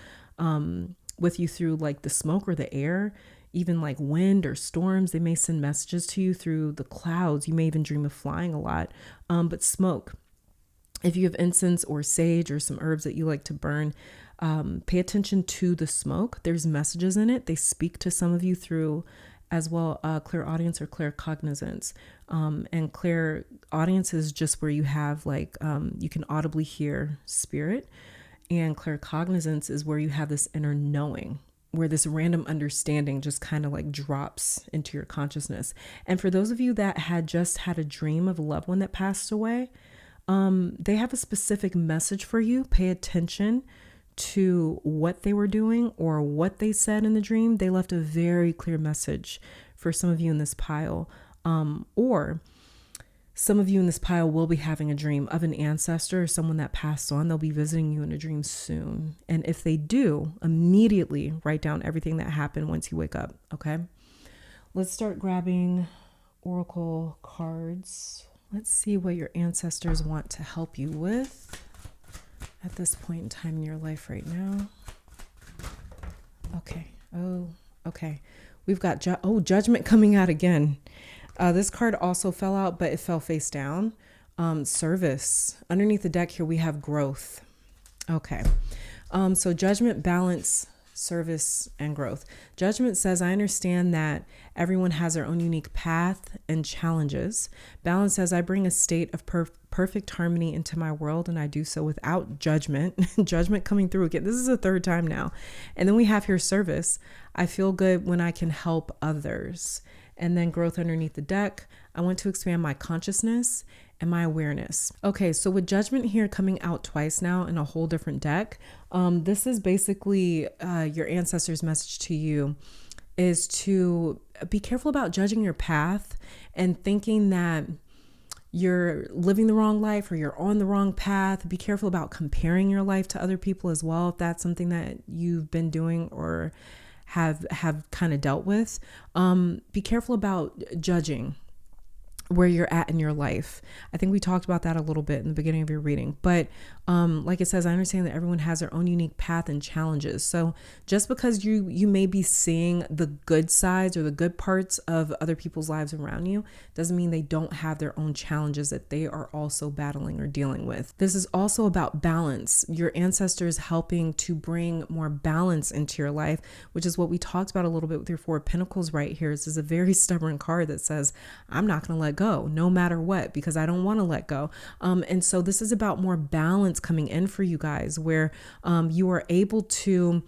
[SPEAKER 1] with you through like the smoke or the air, even like wind or storms. They may send messages to you through the clouds. You may even dream of flying a lot. But smoke, if you have incense or sage or some herbs that you like to burn, pay attention to the smoke. There's messages in it. They speak to some of you through as well, clairaudience or claircognizance. And clairaudience is just where you have like, you can audibly hear spirit, and claircognizance is where you have this inner knowing, where this random understanding just kind of like drops into your consciousness. And for those of you that had just had a dream of a loved one that passed away, they have a specific message for you. Pay attention to what they were doing or what they said in the dream. They left a very clear message for some of you in this pile. Or some of you in this pile will be having a dream of an ancestor or someone that passed on. They'll be visiting you in a dream soon. And if they do, immediately write down everything that happened once you wake up. Okay. Let's start grabbing oracle cards. Let's see what your ancestors want to help you with at this point in time in your life right now. Okay. Oh, okay. We've got judgment coming out again. This card also fell out, but it fell face down. Service. Underneath the deck here, we have growth. Okay. So judgment, balance, service, and growth. Judgment says, I understand that everyone has their own unique path and challenges. Balance says, I bring a state of perfect harmony into my world, and I do so without judgment. Judgment coming through again. This is the third time now. And then we have here service. I feel good when I can help others. And then growth underneath the deck. I want to expand my consciousness and my awareness. Okay, so with judgment here coming out twice now in a whole different deck, this is basically your ancestors' message to you is to be careful about judging your path and thinking that you're living the wrong life or you're on the wrong path. Be careful about comparing your life to other people as well, if that's something that you've been doing or have kind of dealt with. Be careful about judging. where you're at in your life. I think we talked about that a little bit in the beginning of your reading, but like it says, I understand that everyone has their own unique path and challenges. So just because you may be seeing the good sides or the good parts of other people's lives around you doesn't mean they don't have their own challenges that they are also battling or dealing with. This is also about balance. Your ancestors helping to bring more balance into your life, which is what we talked about a little bit with your Four of Pentacles right here. This is a very stubborn card that says, I'm not going to let go no matter what, because I don't want to let go. And so this is about more balance coming in for you guys, where you are able to,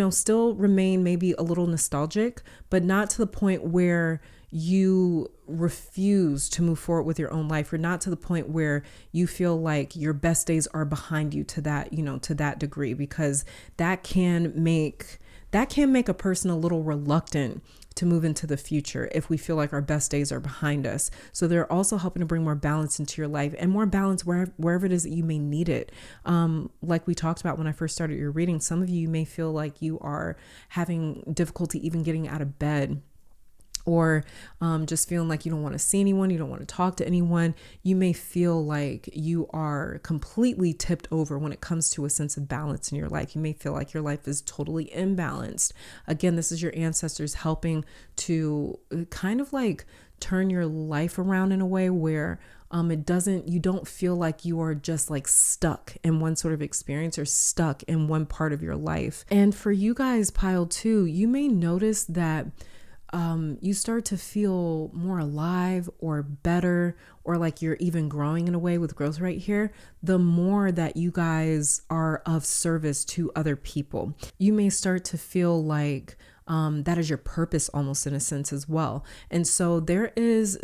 [SPEAKER 1] still remain maybe a little nostalgic, but not to the point where you refuse to move forward with your own life, or not to the point where you feel like your best days are behind you to that, to that degree, because that can make a person a little reluctant to move into the future if we feel like our best days are behind us. So they're also helping to bring more balance into your life, and more balance wherever it is that you may need it. Like we talked about when I first started your reading, some of you may feel like you are having difficulty even getting out of bed, or just feeling like you don't want to see anyone, you don't want to talk to anyone. You may feel like you are completely tipped over when it comes to a sense of balance in your life. You may feel like your life is totally imbalanced. Again, this is your ancestors helping to kind of like turn your life around in a way where you don't feel like you are just like stuck in one sort of experience or stuck in one part of your life. And for you guys, pile 2, you may notice that you start to feel more alive or better, or like you're even growing in a way with growth right here, the more that you guys are of service to other people. You may start to feel like that is your purpose almost in a sense as well. And so there's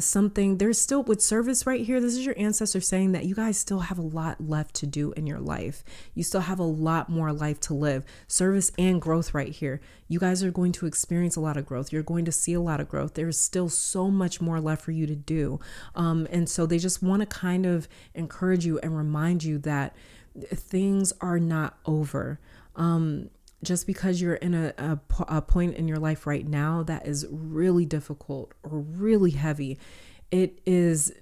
[SPEAKER 1] still with service right here. This is your ancestor saying that you guys still have a lot left to do in your life. You still have a lot more life to live. Service and growth right here. You guys are going to experience a lot of growth. You're going to see a lot of growth. There's still so much more left for you to do. And so they just want to kind of encourage you and remind you that things are not over. Just because you're in a point in your life right now that is really difficult or really heavy, it is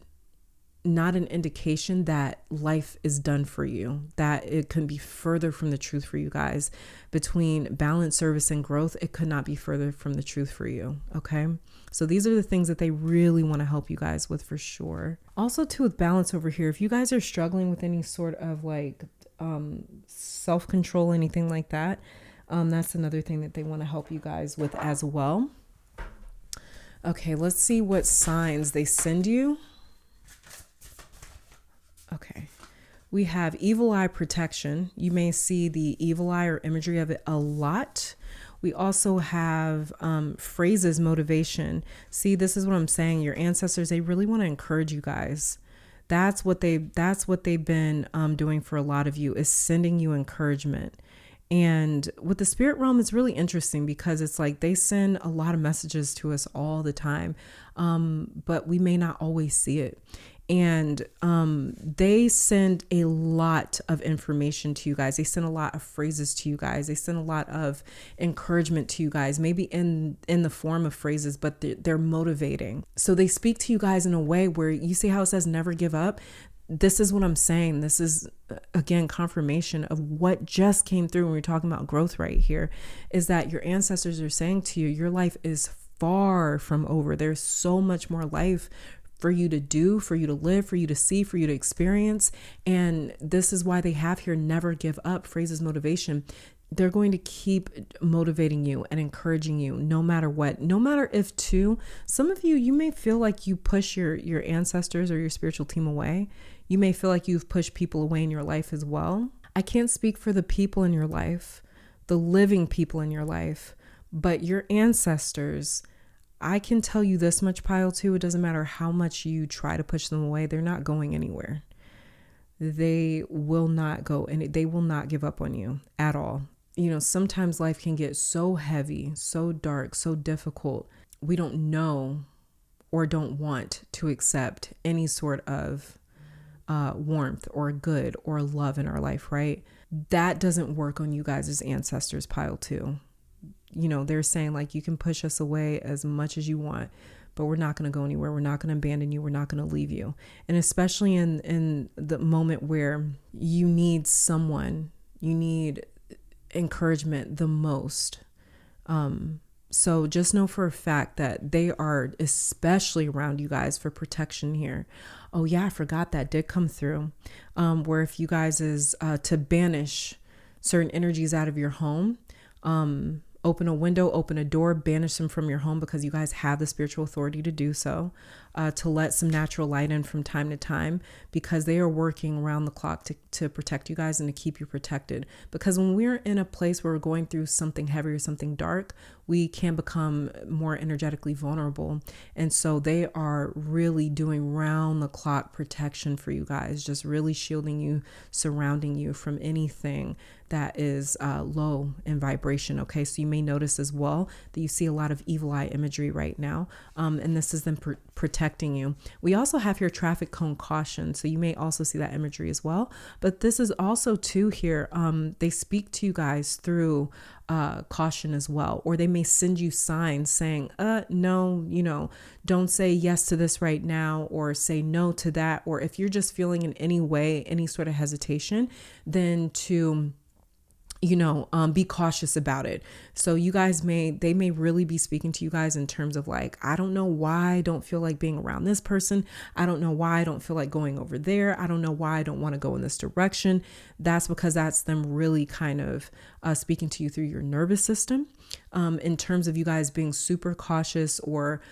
[SPEAKER 1] not an indication that life is done for you, that it can be further from the truth for you guys. Between balance, service, and growth, it could not be further from the truth for you. Okay. So these are the things that they really want to help you guys with for sure. Also too, with balance over here, if you guys are struggling with any sort of like self-control, anything like that, that's another thing that they want to help you guys with as well. Okay, let's see what signs they send you. Okay, we have evil eye protection. You may see the evil eye or imagery of it a lot. We also have phrases, motivation. See, this is what I'm saying. Your ancestors, they really want to encourage you guys. That's what they've been doing for a lot of you, is sending you encouragement. And with the spirit realm, it's really interesting because it's like they send a lot of messages to us all the time, but we may not always see it. And they send a lot of information to you guys. They send a lot of phrases to you guys. They send a lot of encouragement to you guys, maybe in the form of phrases, but they're motivating. So they speak to you guys in a way where you see how it says never give up. This is what I'm saying. This is, again, confirmation of what just came through when we're talking about growth right here, is that your ancestors are saying to you, your life is far from over. There's so much more life for you to do, for you to live, for you to see, for you to experience. And this is why they have here, never give up, phrases, motivation. They're going to keep motivating you and encouraging you no matter what. No matter if too, some of you may feel like you push your ancestors or your spiritual team away. You may feel like you've pushed people away in your life as well. I can't speak for the people in your life, the living people in your life, but your ancestors, I can tell you this much, pile 2, it doesn't matter how much you try to push them away. They're not going anywhere. They will not go, and they will not give up on you at all. Sometimes life can get so heavy, so dark, so difficult. We don't know or don't want to accept any sort of warmth or good or love in our life, right? That doesn't work on you guys as ancestors, pile 2. They're saying like, you can push us away as much as you want, but we're not going to go anywhere. We're not going to abandon you. We're not going to leave you. And especially in the moment where you need someone, you need encouragement the most. So just know for a fact that they are especially around you guys for protection here. Oh yeah, I forgot that did come through. Where if you guys is to banish certain energies out of your home, open a window, open a door, banish them from your home because you guys have the spiritual authority to do so, to let some natural light in from time to time, because they are working around the clock to protect you guys and to keep you protected. Because when we're in a place where we're going through something heavy or something dark, we can become more energetically vulnerable. And so they are really doing round the clock protection for you guys, just really shielding you, surrounding you from anything that is low in vibration. Okay, so you may notice as well that you see a lot of evil eye imagery right now, and this is them protecting you. We also have here traffic cone caution, so you may also see that imagery as well. But this is also too here, they speak to you guys through caution as well, or they may send you signs saying, no, don't say yes to this right now, or say no to that. Or if you're just feeling in any way, any sort of hesitation, then to be cautious about it. So they may really be speaking to you guys in terms of like, I don't know why I don't feel like being around this person. I don't know why I don't feel like going over there. I don't know why I don't want to go in this direction. That's because that's them really kind of speaking to you through your nervous system, in terms of you guys being super cautious or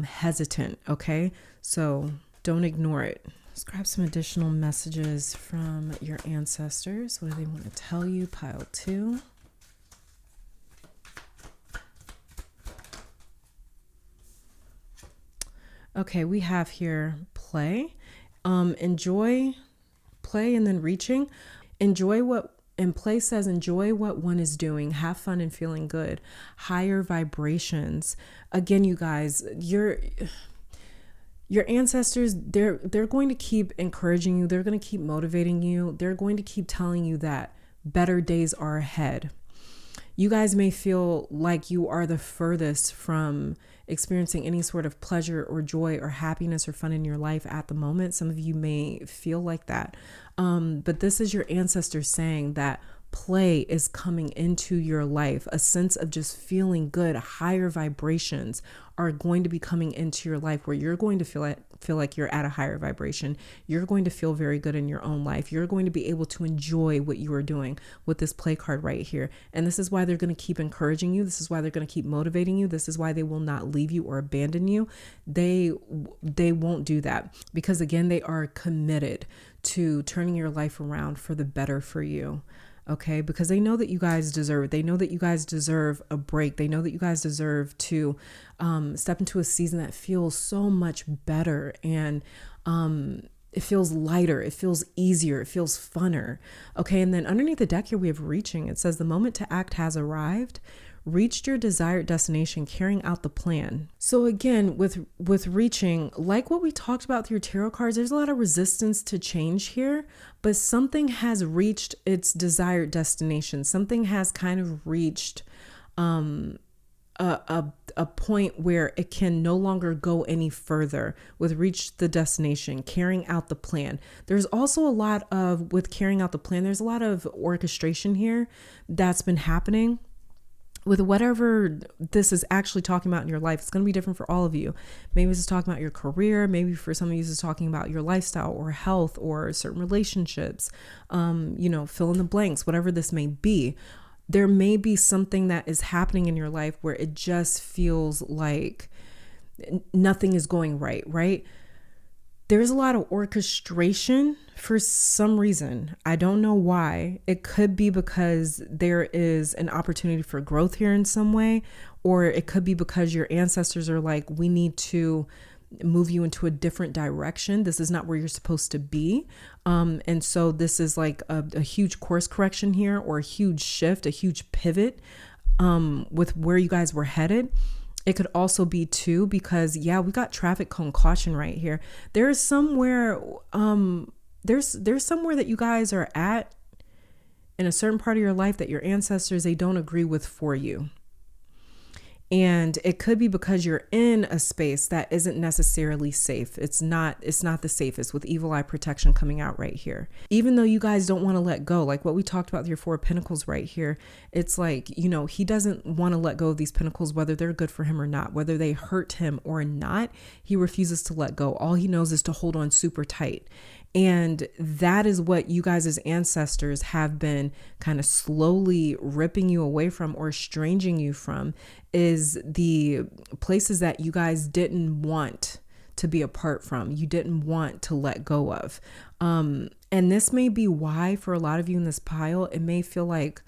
[SPEAKER 1] hesitant. Okay. So don't ignore it. Let's grab some additional messages from your ancestors. What do they want to tell you? Pile 2. Okay, we have here play. Enjoy play and then reaching. And play says enjoy what one is doing. Have fun and feeling good. Higher vibrations. Again, you guys, your ancestors, they're going to keep encouraging you. They're going to keep motivating you. They're going to keep telling you that better days are ahead. You guys may feel like you are the furthest from experiencing any sort of pleasure or joy or happiness or fun in your life at the moment. Some of you may feel like that. But this is your ancestors saying that play is coming into your life. A sense of just feeling good, higher vibrations are going to be coming into your life, where you're going to feel like you're at a higher vibration. You're going to feel very good in your own life. You're going to be able to enjoy what you are doing with this play card right here. And this is why they're going to keep encouraging you. This is why they're going to keep motivating you. This is why they will not leave you or abandon you. They won't do that, because again, they are committed to turning your life around for the better for you. Okay, because they know that you guys deserve it. They know that you guys deserve a break. They know that you guys deserve to step into a season that feels so much better, and it feels lighter. It feels easier. It feels funner. Okay, and then underneath the deck here, we have reaching. It says the moment to act has arrived. Reached your desired destination, carrying out the plan. So again, with reaching, like what we talked about through tarot cards, there's a lot of resistance to change here, but something has reached its desired destination. Something has kind of reached a point where it can no longer go any further. With reach the destination, carrying out the plan. There's also a lot of, with carrying out the plan, there's a lot of orchestration here that's been happening. With whatever this is actually talking about in your life, it's going to be different for all of you. Maybe this is talking about your career. Maybe for some of you, this is talking about your lifestyle or health or certain relationships, fill in the blanks, whatever this may be. There may be something that is happening in your life where it just feels like nothing is going right? There's a lot of orchestration for some reason. I don't know why. It could be because there is an opportunity for growth here in some way, or it could be because your ancestors are like, we need to move you into a different direction. This is not where you're supposed to be. And so this is like a huge course correction here, or a huge shift, a huge pivot with where you guys were headed. It could also be too, because we got traffic cone caution right here. There's somewhere, there's somewhere that you guys are at in a certain part of your life that your ancestors, they don't agree with for you. And it could be because you're in a space that isn't necessarily safe. It's not the safest, with evil eye protection coming out right here. Even though you guys don't want to let go, like what we talked about with your Four of Pentacles right here, it's like, you know, he doesn't want to let go of these pentacles, whether they're good for him or not, whether they hurt him or not. He refuses to let go. All he knows is to hold on super tight. And that is what you guys as ancestors have been kind of slowly ripping you away from or estranging you from, is the places that you guys didn't want to be apart from, you didn't want to let go of. And this may be why for a lot of you in this pile, it may feel like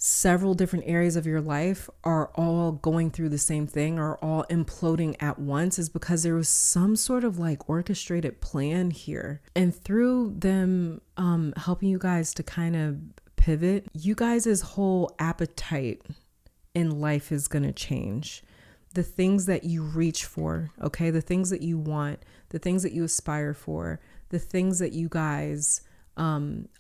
[SPEAKER 1] several different areas of your life are all going through the same thing or all imploding at once, is because there was some sort of like orchestrated plan here. And through them helping you guys to kind of pivot, you guys' whole appetite in life is going to change. The things that you reach for, okay, the things that you want, the things that you aspire for, the things that you guys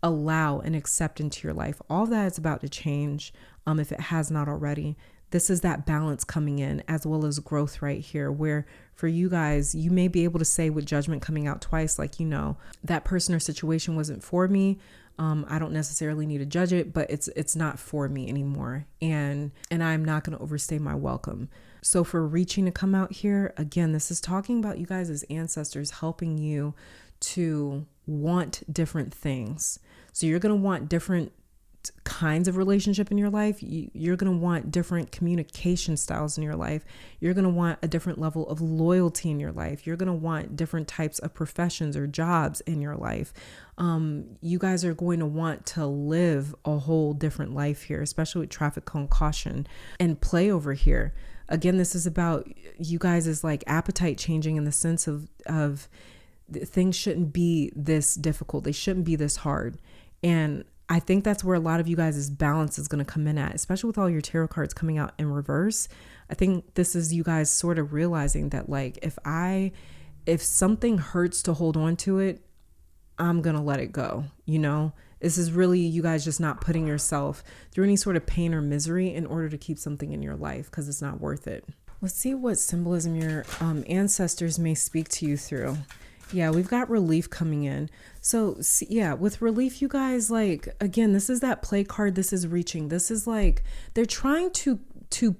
[SPEAKER 1] allow and accept into your life, all that is about to change if it has not already. This is that balance coming in, as well as growth right here, where for you guys, you may be able to say with Judgment coming out twice, like, you know, that person or situation wasn't for me. I don't necessarily need to judge it, but it's not for me anymore. And I'm not going to overstay my welcome. So for reaching to come out here, again, this is talking about you guys as ancestors helping you to want different things. So you're going to want different kinds of relationship in your life. You're going to want different communication styles in your life. You're going to want a different level of loyalty in your life. You're going to want different types of professions or jobs in your life. You guys are going to want to live a whole different life here, especially with traffic cone caution and play over here. Again, this is about you guys' like appetite changing in the sense of things shouldn't be this difficult. They shouldn't be this hard. And I think that's where a lot of you guys' balance is going to come in at, especially with all your tarot cards coming out in reverse. I think this is you guys sort of realizing that, like, if something hurts to hold on to it, I'm going to let it go. You know, this is really you guys just not putting yourself through any sort of pain or misery in order to keep something in your life, because it's not worth it. Let's see what symbolism your ancestors may speak to you through. Yeah, we've got relief coming in. So yeah, with relief, you guys, like, again, this is that play card. This is reaching. This is like, they're trying to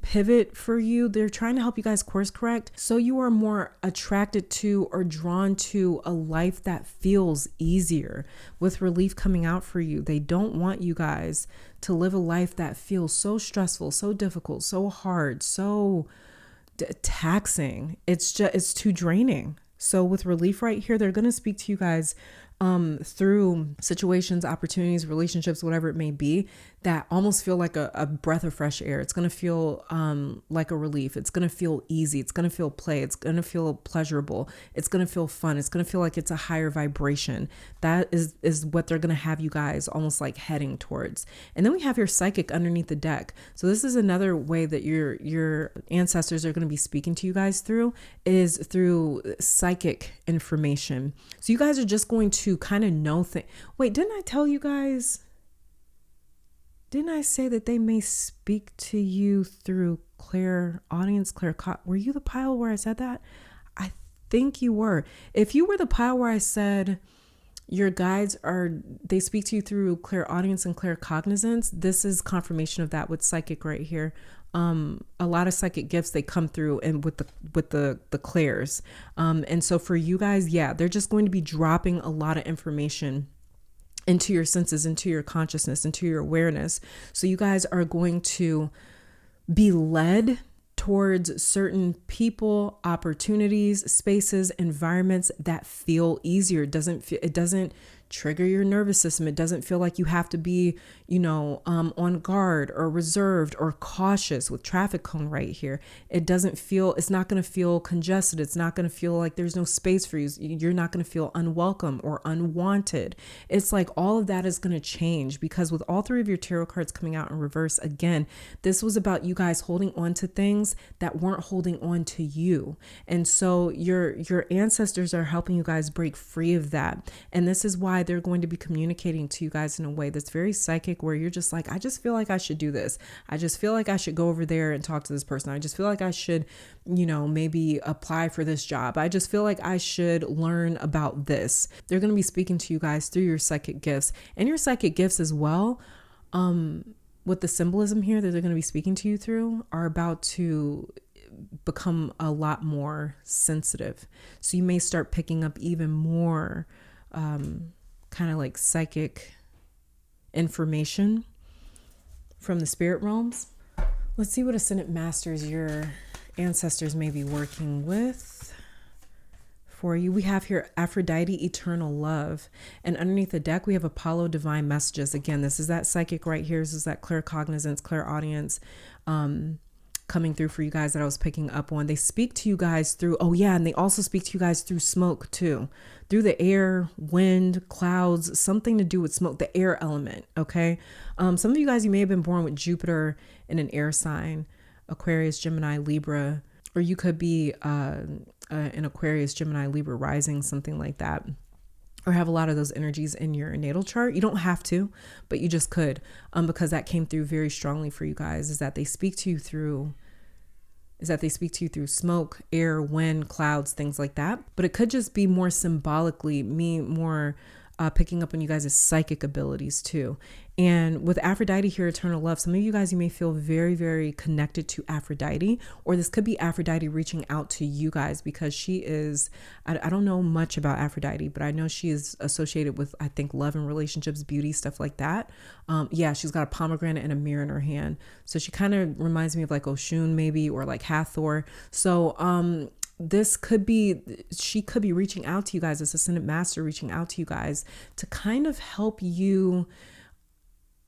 [SPEAKER 1] pivot for you. They're trying to help you guys course correct, so you are more attracted to or drawn to a life that feels easier. With relief coming out for you, they don't want you guys to live a life that feels so stressful, so difficult, so hard, so taxing. It's too draining. So with relief right here, they're going to speak to you guys through situations, opportunities, relationships, whatever it may be, that almost feel like a breath of fresh air. It's going to feel like a relief. It's going to feel easy. It's going to feel play. It's going to feel pleasurable. It's going to feel fun. It's going to feel like it's a higher vibration. That is what they're going to have you guys almost like heading towards. And then we have your psychic underneath the deck. So this is another way that your ancestors are going to be speaking to you guys through, is through psychic information. So you guys are just going to kind of know things. Wait, didn't I tell you guys? Didn't I say that they may speak to you through Clairaudience, were you the pile where I said that? I think you were. If you were the pile where I said your guides they speak to you through Clairaudience and Claircognizance, this is confirmation of that with psychic right here. A lot of psychic gifts, they come through and with the clairs. And so for you guys, yeah, they're just going to be dropping a lot of information into your senses, into your consciousness, into your awareness. So you guys are going to be led towards certain people, opportunities, spaces, environments that feel easier. It doesn't trigger your nervous system. It doesn't feel like you have to be, on guard or reserved or cautious with traffic cone right here. It's not going to feel congested. It's not going to feel like there's no space for you. You're not going to feel unwelcome or unwanted. It's like all of that is going to change, because with all three of your tarot cards coming out in reverse, again, this was about you guys holding on to things that weren't holding on to you. And so your ancestors are helping you guys break free of that. And this is why why they're going to be communicating to you guys in a way that's very psychic, where you're just like, I just feel like I should do this. I just feel like I should go over there and talk to this person. I just feel like I should, maybe apply for this job. I just feel like I should learn about this. They're going to be speaking to you guys through your psychic gifts and your psychic gifts as well. With the symbolism here that they're going to be speaking to you through are about to become a lot more sensitive. So you may start picking up even more kind of like psychic information from the spirit realms. Let's see what ascendant masters your ancestors may be working with for you. We have here Aphrodite, eternal love. And underneath the deck, we have Apollo, divine messages. Again, this is that psychic right here. This is that claircognizance, clairaudience, coming through for you guys that I was picking up on. They speak to you guys through, and they also speak to you guys through smoke too, through the air, wind, clouds, something to do with smoke, the air element. Okay. Some of you guys, you may have been born with Jupiter in an air sign, Aquarius, Gemini, Libra, or you could be an Aquarius, Gemini, Libra rising, something like that, or have a lot of those energies in your natal chart. You don't have to, but you just could, because that came through very strongly for you guys, is that they speak to you through smoke, air, wind, clouds, things like that. But it could just be more symbolically, more picking up on you guys' psychic abilities too. And with Aphrodite here, eternal love, some of you guys, you may feel very, very connected to Aphrodite, or this could be Aphrodite reaching out to you guys, because she is, I don't know much about Aphrodite, but I know she is associated with, I think, love and relationships, beauty, stuff like that. She's got a pomegranate and a mirror in her hand. So she kind of reminds me of like Oshun maybe, or like Hathor. So, she could be reaching out to you guys, this ascendant master reaching out to you guys to kind of help you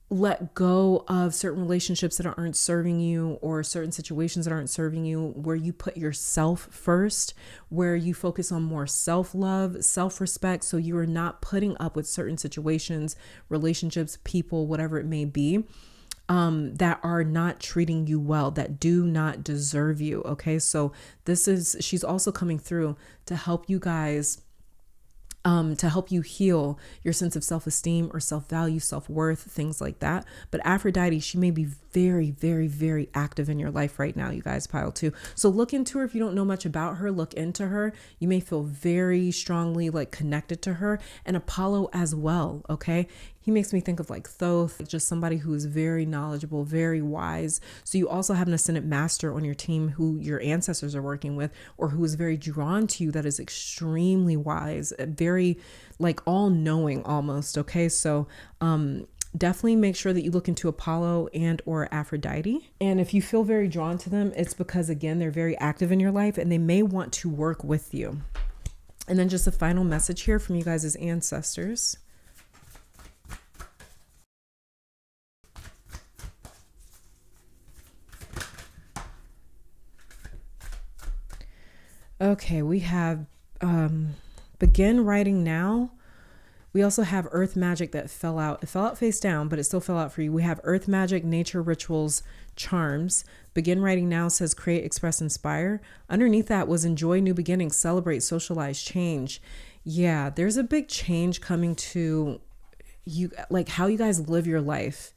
[SPEAKER 1] let go of certain relationships that aren't serving you, or certain situations that aren't serving you, where you put yourself first, where you focus on more self-love, self-respect. So you are not putting up with certain situations, relationships, people, whatever it may be, that are not treating you well, that do not deserve you. Okay. So she's also coming through to help you guys, to help you heal your sense of self-esteem or self-value, self-worth, things like that. But Aphrodite, she may be very, very, very active in your life right now, you guys, pile 2. So look into her. If you don't know much about her, look into her. You may feel very strongly like connected to her, and Apollo as well. Okay. He makes me think of like Thoth, just somebody who is very knowledgeable, very wise. So you also have an ascendant master on your team who your ancestors are working with, or who is very drawn to you, that is extremely wise, very like all knowing almost. Okay. So, definitely make sure that you look into Apollo and or Aphrodite. And if you feel very drawn to them, it's because, again, they're very active in your life and they may want to work with you. And then just a final message here from you guys as ancestors. Okay, we have begin writing now. We also have earth magic that fell out. It fell out face down, but it still fell out for you. We have earth magic, nature rituals, charms. Begin writing now says create, express, inspire. Underneath that was enjoy new beginnings, celebrate, socialize, change. Yeah, there's a big change coming to you, like how you guys live your life.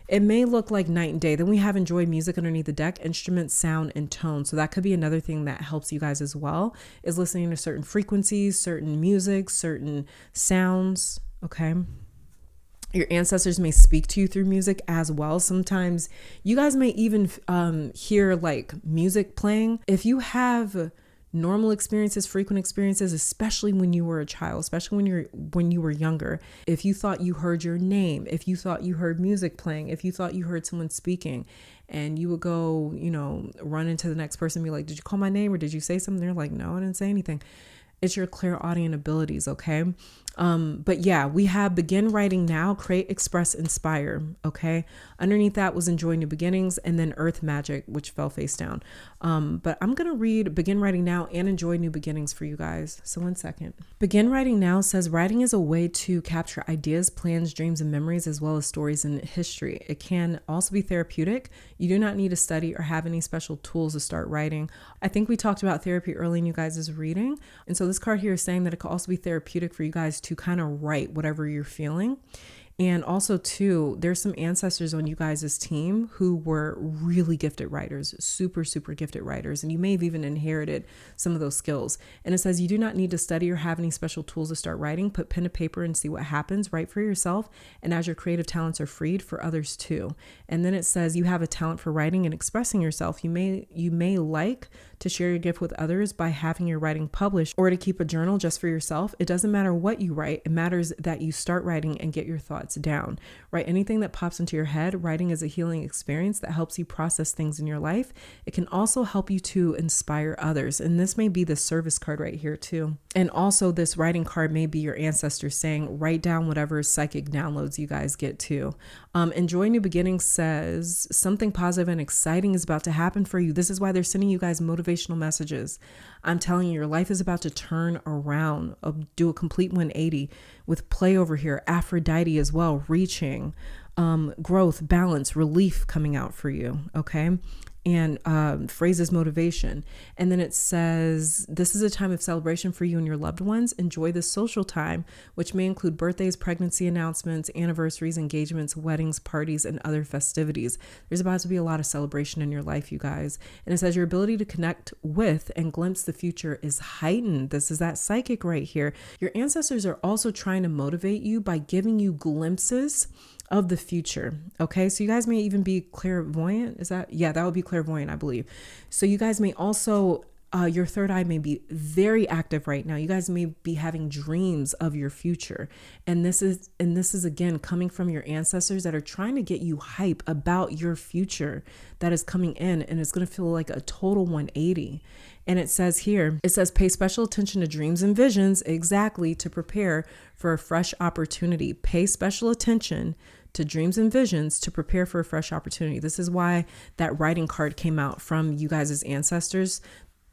[SPEAKER 1] It may look like night and day. Then we have enjoy music underneath the deck, instruments, sound, and tone. So that could be another thing that helps you guys as well, is listening to certain frequencies, certain music, certain sounds. Okay. Your ancestors may speak to you through music as well. Sometimes you guys may even hear like music playing. If you have normal experiences, frequent experiences, especially when you were a child, especially when you were younger, if you thought you heard your name, if you thought you heard music playing, if you thought you heard someone speaking, and you would go, run into the next person and be like, did you call my name or did you say something? They're like, no, I didn't say anything. It's your clairaudient abilities. Okay. But yeah, we have begin writing now, create, express, inspire. Okay. Underneath that was enjoy new beginnings, and then earth magic, which fell face down. But I'm going to read begin writing now and enjoy new beginnings for you guys. So 1 second. Begin writing now says writing is a way to capture ideas, plans, dreams, and memories, as well as stories and history. It can also be therapeutic. You do not need to study or have any special tools to start writing. I think we talked about therapy early in you guys' reading. And so this card here is saying that it could also be therapeutic for you guys to kind of write whatever you're feeling. And also, too, there's some ancestors on you guys' team who were really gifted writers, super, super gifted writers. And you may have even inherited some of those skills. And it says you do not need to study or have any special tools to start writing. Put pen to paper and see what happens. Write for yourself. And as your creative talents are freed, for others too. And then it says you have a talent for writing and expressing yourself. You may like to share your gift with others by having your writing published, or to keep a journal just for yourself. It doesn't matter what you write. It matters that you start writing and get your thoughts down. Write anything that pops into your head. Writing is a healing experience that helps you process things in your life. It can also help you to inspire others. And this may be the service card right here too. And also this writing card may be your ancestors saying, write down whatever psychic downloads you guys get too. Enjoy new beginnings says something positive and exciting is about to happen for you. This is why they're sending you guys motivational messages. I'm telling you, your life is about to turn around, do a complete 180 with play over here. Aphrodite as well, reaching, growth, balance, relief coming out for you. Okay. And phrases motivation. And then it says, this is a time of celebration for you and your loved ones. Enjoy the social time, which may include birthdays, pregnancy announcements, anniversaries, engagements, weddings, parties, and other festivities. There's about to be a lot of celebration in your life, you guys. And it says your ability to connect with and glimpse the future is heightened. This is that psychic right here. Your ancestors are also trying to motivate you by giving you glimpses of the future. Okay. So you guys may even be clairvoyant. That would be clairvoyant, I believe. So you guys may also, your third eye may be very active right now. You guys may be having dreams of your future. And this is again, coming from your ancestors that are trying to get you hype about your future that is coming in. And it's going to feel like a total 180. And it says here, pay special attention to dreams and visions, exactly, to prepare for a fresh opportunity. Pay special attention to dreams and visions to prepare for a fresh opportunity. This is why that writing card came out from you guys' ancestors.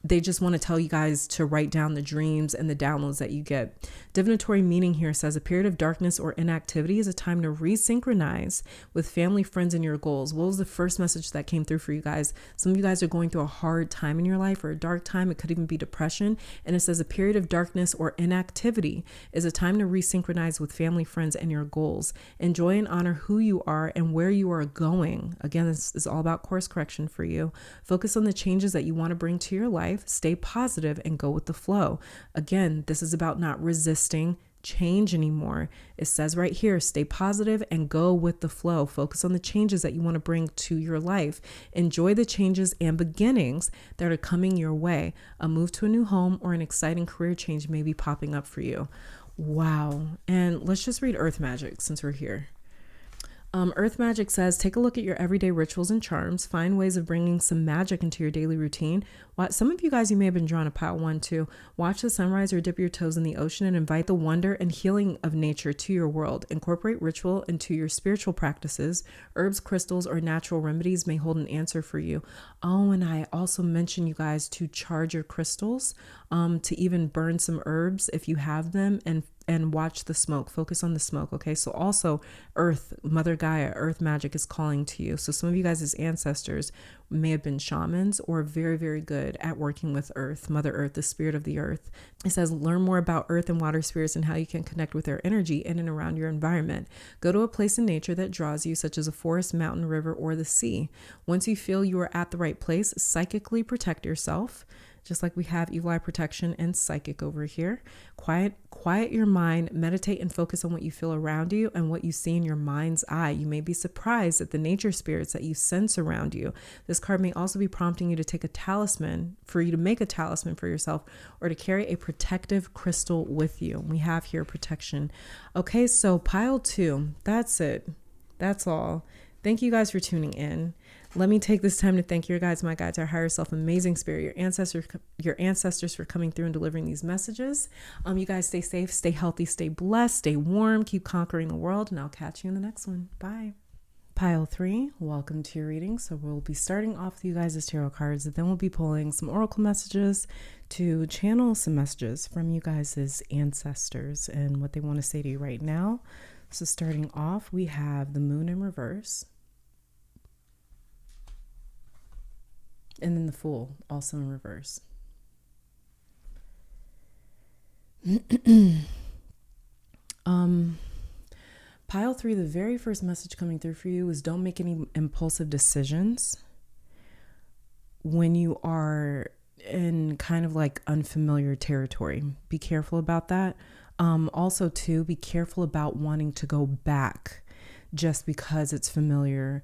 [SPEAKER 1] They just want to tell you guys to write down the dreams and the downloads that you get. Divinatory meaning here says a period of darkness or inactivity is a time to resynchronize with family, friends, and your goals. What was the first message that came through for you guys? Some of you guys are going through a hard time in your life or a dark time. It could even be depression. And it says a period of darkness or inactivity is a time to resynchronize with family, friends, and your goals. Enjoy and honor who you are and where you are going. Again, this is all about course correction for you. Focus on the changes that you want to bring to your life. Stay positive and go with the flow. Again, this is about not resisting change anymore. It says right here, stay positive and go with the flow. Focus on the changes that you want to bring to your life. Enjoy the changes and beginnings that are coming your way. A move to a new home or an exciting career change may be popping up for you. Wow. And let's just read Earth Magic since we're here. Earth Magic says, take a look at your everyday rituals and charms. Find ways of bringing some magic into your daily routine. Some of you guys, you may have been drawn to pile 1 too. Watch the sunrise or dip your toes in the ocean and invite the wonder and healing of nature to your world. Incorporate ritual into your spiritual practices. Herbs, crystals, or natural remedies may hold an answer for you. Oh, and I also mentioned you guys to charge your crystals, to even burn some herbs if you have them, and watch the smoke. Focus on the smoke. Okay. So also Earth, Mother Gaia, Earth Magic is calling to you. So some of you guys' ancestors may have been shamans or very, very good at working with Earth, Mother Earth, the spirit of the earth. It says, learn more about earth and water spirits and how you can connect with their energy in and around your environment. Go to a place in nature that draws you, such as a forest, mountain, river, or the sea. Once you feel you are at the right place, psychically protect yourself. Just like we have evil eye protection and psychic over here. Quiet your mind, meditate and focus on what you feel around you and what you see in your mind's eye. You may be surprised at the nature spirits that you sense around you. This card may also be prompting you to take a talisman, for you to make a talisman for yourself, or to carry a protective crystal with you. We have here protection. Okay, so pile 2, that's it. That's all. Thank you guys for tuning in. Let me take this time to thank your guides, my guides, our higher self, amazing spirit, your ancestors for coming through and delivering these messages. You guys stay safe, stay healthy, stay blessed, stay warm, keep conquering the world, and I'll catch you in the next one. Bye. Pile 3, welcome to your reading. So we'll be starting off with you guys' tarot cards, and then we'll be pulling some oracle messages to channel some messages from you guys' ancestors and what they want to say to you right now. So starting off, we have the moon in reverse. And then the Fool, also in reverse. Pile 3, the very first message coming through for you is don't make any impulsive decisions when you are in kind of like unfamiliar territory. Be careful about that. Also, too, be careful about wanting to go back just because it's familiar.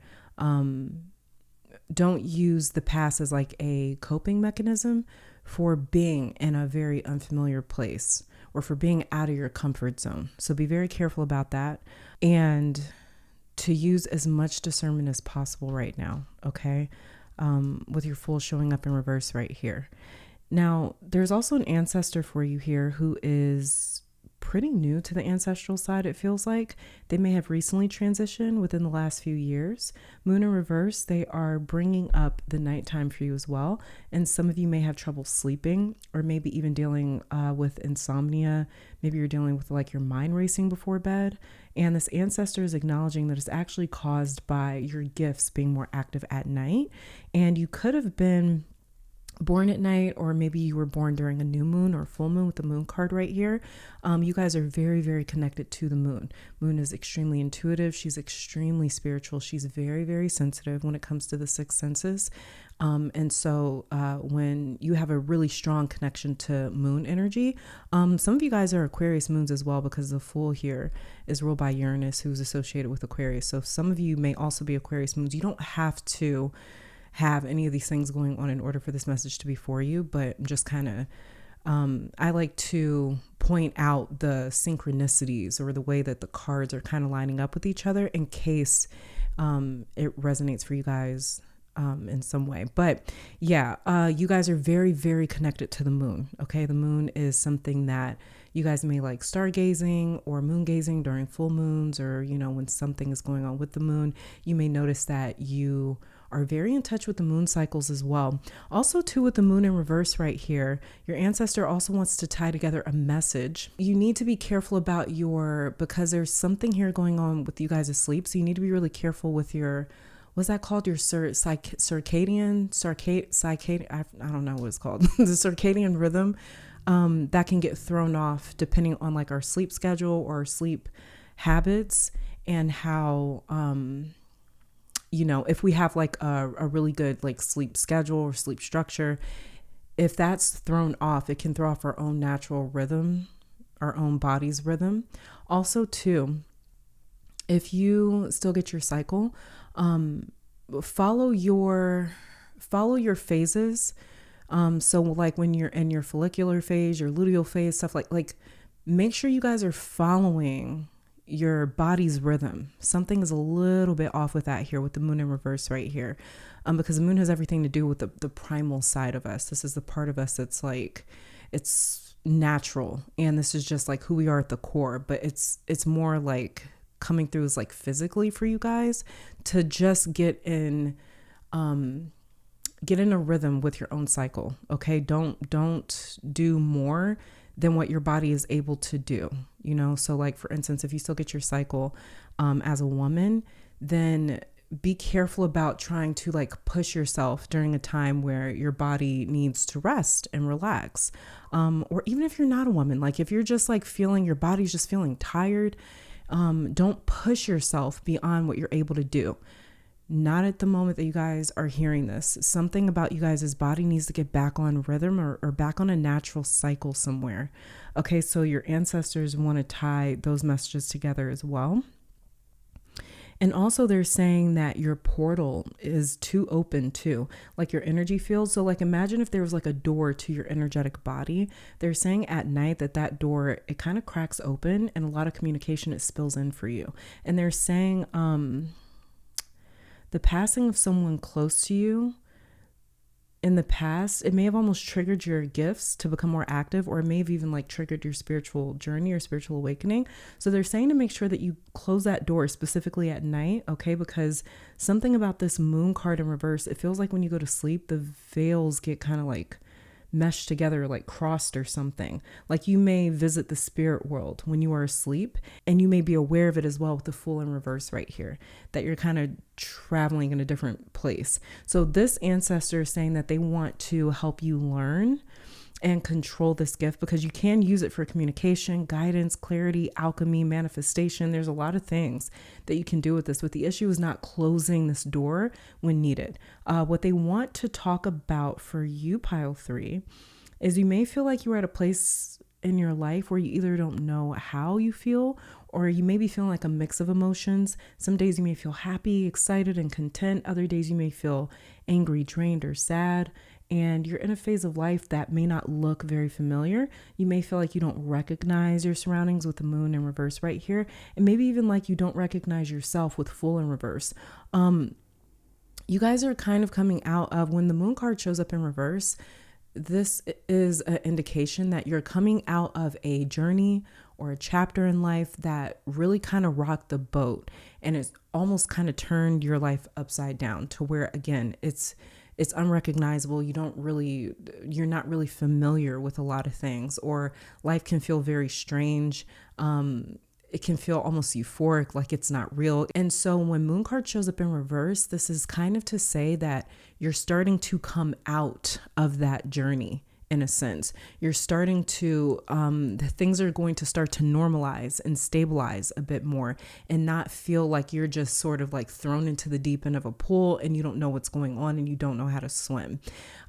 [SPEAKER 1] Don't use the past as like a coping mechanism for being in a very unfamiliar place or for being out of your comfort zone. So be very careful about that, and to use as much discernment as possible right now, okay? With your Fool showing up in reverse right here. Now, there's also an ancestor for you here who is pretty new to the ancestral side, it feels like. They may have recently transitioned within the last few years. Moon in reverse, they are bringing up the nighttime for you as well. And some of you may have trouble sleeping, or maybe even dealing with insomnia. Maybe you're dealing with like your mind racing before bed. And this ancestor is acknowledging that it's actually caused by your gifts being more active at night. And you could have been born at night, or maybe you were born during a new moon or full moon with the moon card right here. You guys are very, very connected to the moon. Moon is extremely intuitive. She's extremely spiritual. She's very, very sensitive when it comes to the six senses. And so when you have a really strong connection to moon energy, some of you guys are Aquarius moons as well, because the Fool here is ruled by Uranus, who's associated with Aquarius. So some of you may also be Aquarius moons. You don't have to have any of these things going on in order for this message to be for you, but just kind of I like to point out the synchronicities or the way that the cards are kind of lining up with each other in case it resonates for you guys in some way. But yeah, you guys are very, very connected to the moon. Okay, the moon is something that you guys may like stargazing or moon gazing during full moons, or when something is going on with the moon. You may notice that you are very in touch with the moon cycles as well. Also too, with the moon in reverse right here, your ancestor also wants to tie together a message. You need to be careful about because there's something here going on with you guys asleep. So you need to be really careful with your, what's that called? Your circadian, I don't know what it's called. The circadian rhythm that can get thrown off depending on like our sleep schedule or our sleep habits, and how, if we have like a really good like sleep schedule or sleep structure, if that's thrown off, it can throw off our own natural rhythm, our own body's rhythm. Also too, if you still get your cycle, follow your phases. So like when you're in your follicular phase, your luteal phase, stuff like make sure you guys are following your body's rhythm. Something is a little bit off with that here with the moon in reverse right here, because the moon has everything to do with the primal side of us. This is the part of us that's like, it's natural, and this is just like who we are at the core, but it's more like coming through is like physically for you guys to just get in a rhythm with your own cycle. Okay, don't do more than what your body is able to do. So like, for instance, if you still get your cycle as a woman, then be careful about trying to like push yourself during a time where your body needs to rest and relax. Or even if you're not a woman, like if you're just like feeling, your body's just feeling tired, don't push yourself beyond what you're able to do. Not at the moment that you guys are hearing this. Something about you guys' body needs to get back on rhythm or back on a natural cycle somewhere. Okay, so your ancestors want to tie those messages together as well. And also they're saying that your portal is too open too, like your energy field. So like imagine if there was like a door to your energetic body. They're saying at night that door, it kind of cracks open, and a lot of communication, it spills in for you. And they're saying the passing of someone close to you in the past, it may have almost triggered your gifts to become more active, or it may have even like triggered your spiritual journey or spiritual awakening. So they're saying to make sure that you close that door specifically at night, okay? Because something about this moon card in reverse, it feels like when you go to sleep, the veils get kind of like meshed together, like crossed or something. Like you may visit the spirit world when you are asleep, and you may be aware of it as well with the Fool in reverse right here, that you're kind of traveling in a different place. So this ancestor is saying that they want to help you learn and control this gift, because you can use it for communication, guidance, clarity, alchemy, manifestation. There's a lot of things that you can do with this, but the issue is not closing this door when needed. What they want to talk about for you, pile 3, is you may feel like you're at a place in your life where you either don't know how you feel, or you may be feeling like a mix of emotions. Some days you may feel happy, excited, and content. Other days you may feel angry, drained, or sad. And you're in a phase of life that may not look very familiar. You may feel like you don't recognize your surroundings with the moon in reverse right here. And maybe even like you don't recognize yourself with full in reverse. You guys are kind of coming out of, when the moon card shows up in reverse, this is an indication that you're coming out of a journey or a chapter in life that really kind of rocked the boat, and it's almost kind of turned your life upside down to where, again, it's unrecognizable. You're not really familiar with a lot of things, or life can feel very strange. It can feel almost euphoric, like it's not real. And so when moon card shows up in reverse, this is kind of to say that you're starting to come out of that journey. In a sense, you're starting to, things are going to start to normalize and stabilize a bit more, and not feel like you're just sort of like thrown into the deep end of a pool and you don't know what's going on and you don't know how to swim.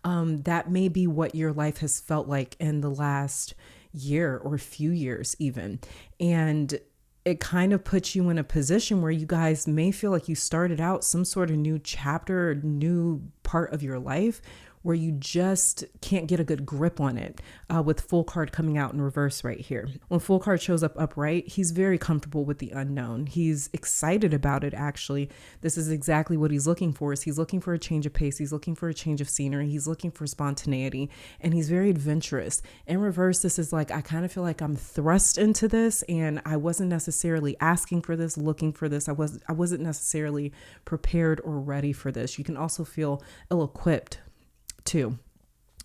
[SPEAKER 1] That may be what your life has felt like in the last year or few years even. And it kind of puts you in a position where you guys may feel like you started out some sort of new chapter or new part of your life where you just can't get a good grip on it, with full card coming out in reverse right here. When full card shows up upright, he's very comfortable with the unknown. He's excited about it, actually. This is exactly what he's looking for. He's looking for a change of pace. He's looking for a change of scenery. He's looking for spontaneity, and he's very adventurous. In reverse, this is like, I kind of feel like I'm thrust into this, and I wasn't necessarily asking for this, looking for this. I wasn't necessarily prepared or ready for this. You can also feel ill-equipped too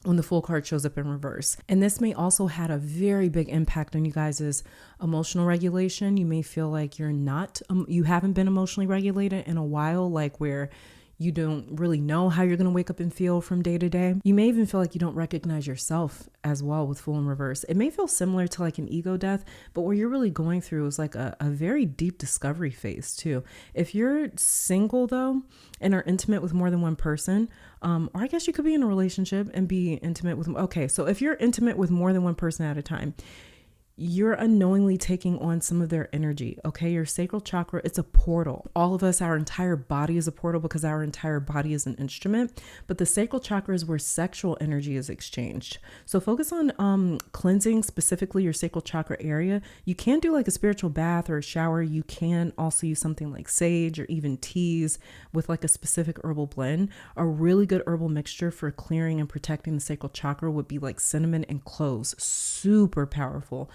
[SPEAKER 1] when the full card shows up in reverse. And this may also had a very big impact on you guys' emotional regulation. You may feel like you haven't been emotionally regulated in a while, like where you don't really know how you're going to wake up and feel from day to day. You may even feel like you don't recognize yourself as well with full in reverse. It may feel similar to like an ego death, but what you're really going through is like a very deep discovery phase too. If you're single though, and are intimate with more than one person, or I guess you could be in a relationship and be intimate with, okay, so if you're intimate with more than one person at a time, you're unknowingly taking on some of their energy. Okay. Your sacral chakra, it's a portal. All of us, our entire body is a portal because our entire body is an instrument, but the sacral chakra is where sexual energy is exchanged. So focus on cleansing specifically your sacral chakra area. You can do like a spiritual bath or a shower. You can also use something like sage or even teas with like a specific herbal blend. A really good herbal mixture for clearing and protecting the sacral chakra would be like cinnamon and cloves. Super powerful.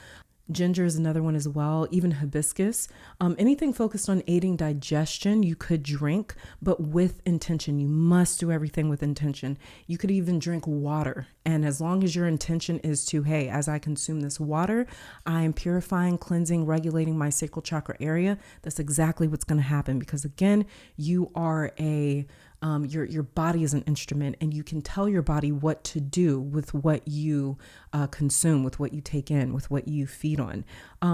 [SPEAKER 1] Ginger is another one as well, even hibiscus. Anything focused on aiding digestion, you could drink, but with intention. You must do everything with intention. You could even drink water. And as long as your intention is to, hey, as I consume this water, I am purifying, cleansing, regulating my sacral chakra area, that's exactly what's going to happen. Because again, you are your body is an instrument, and you can tell your body what to do with what you consume, with what you take in, with what you feed on.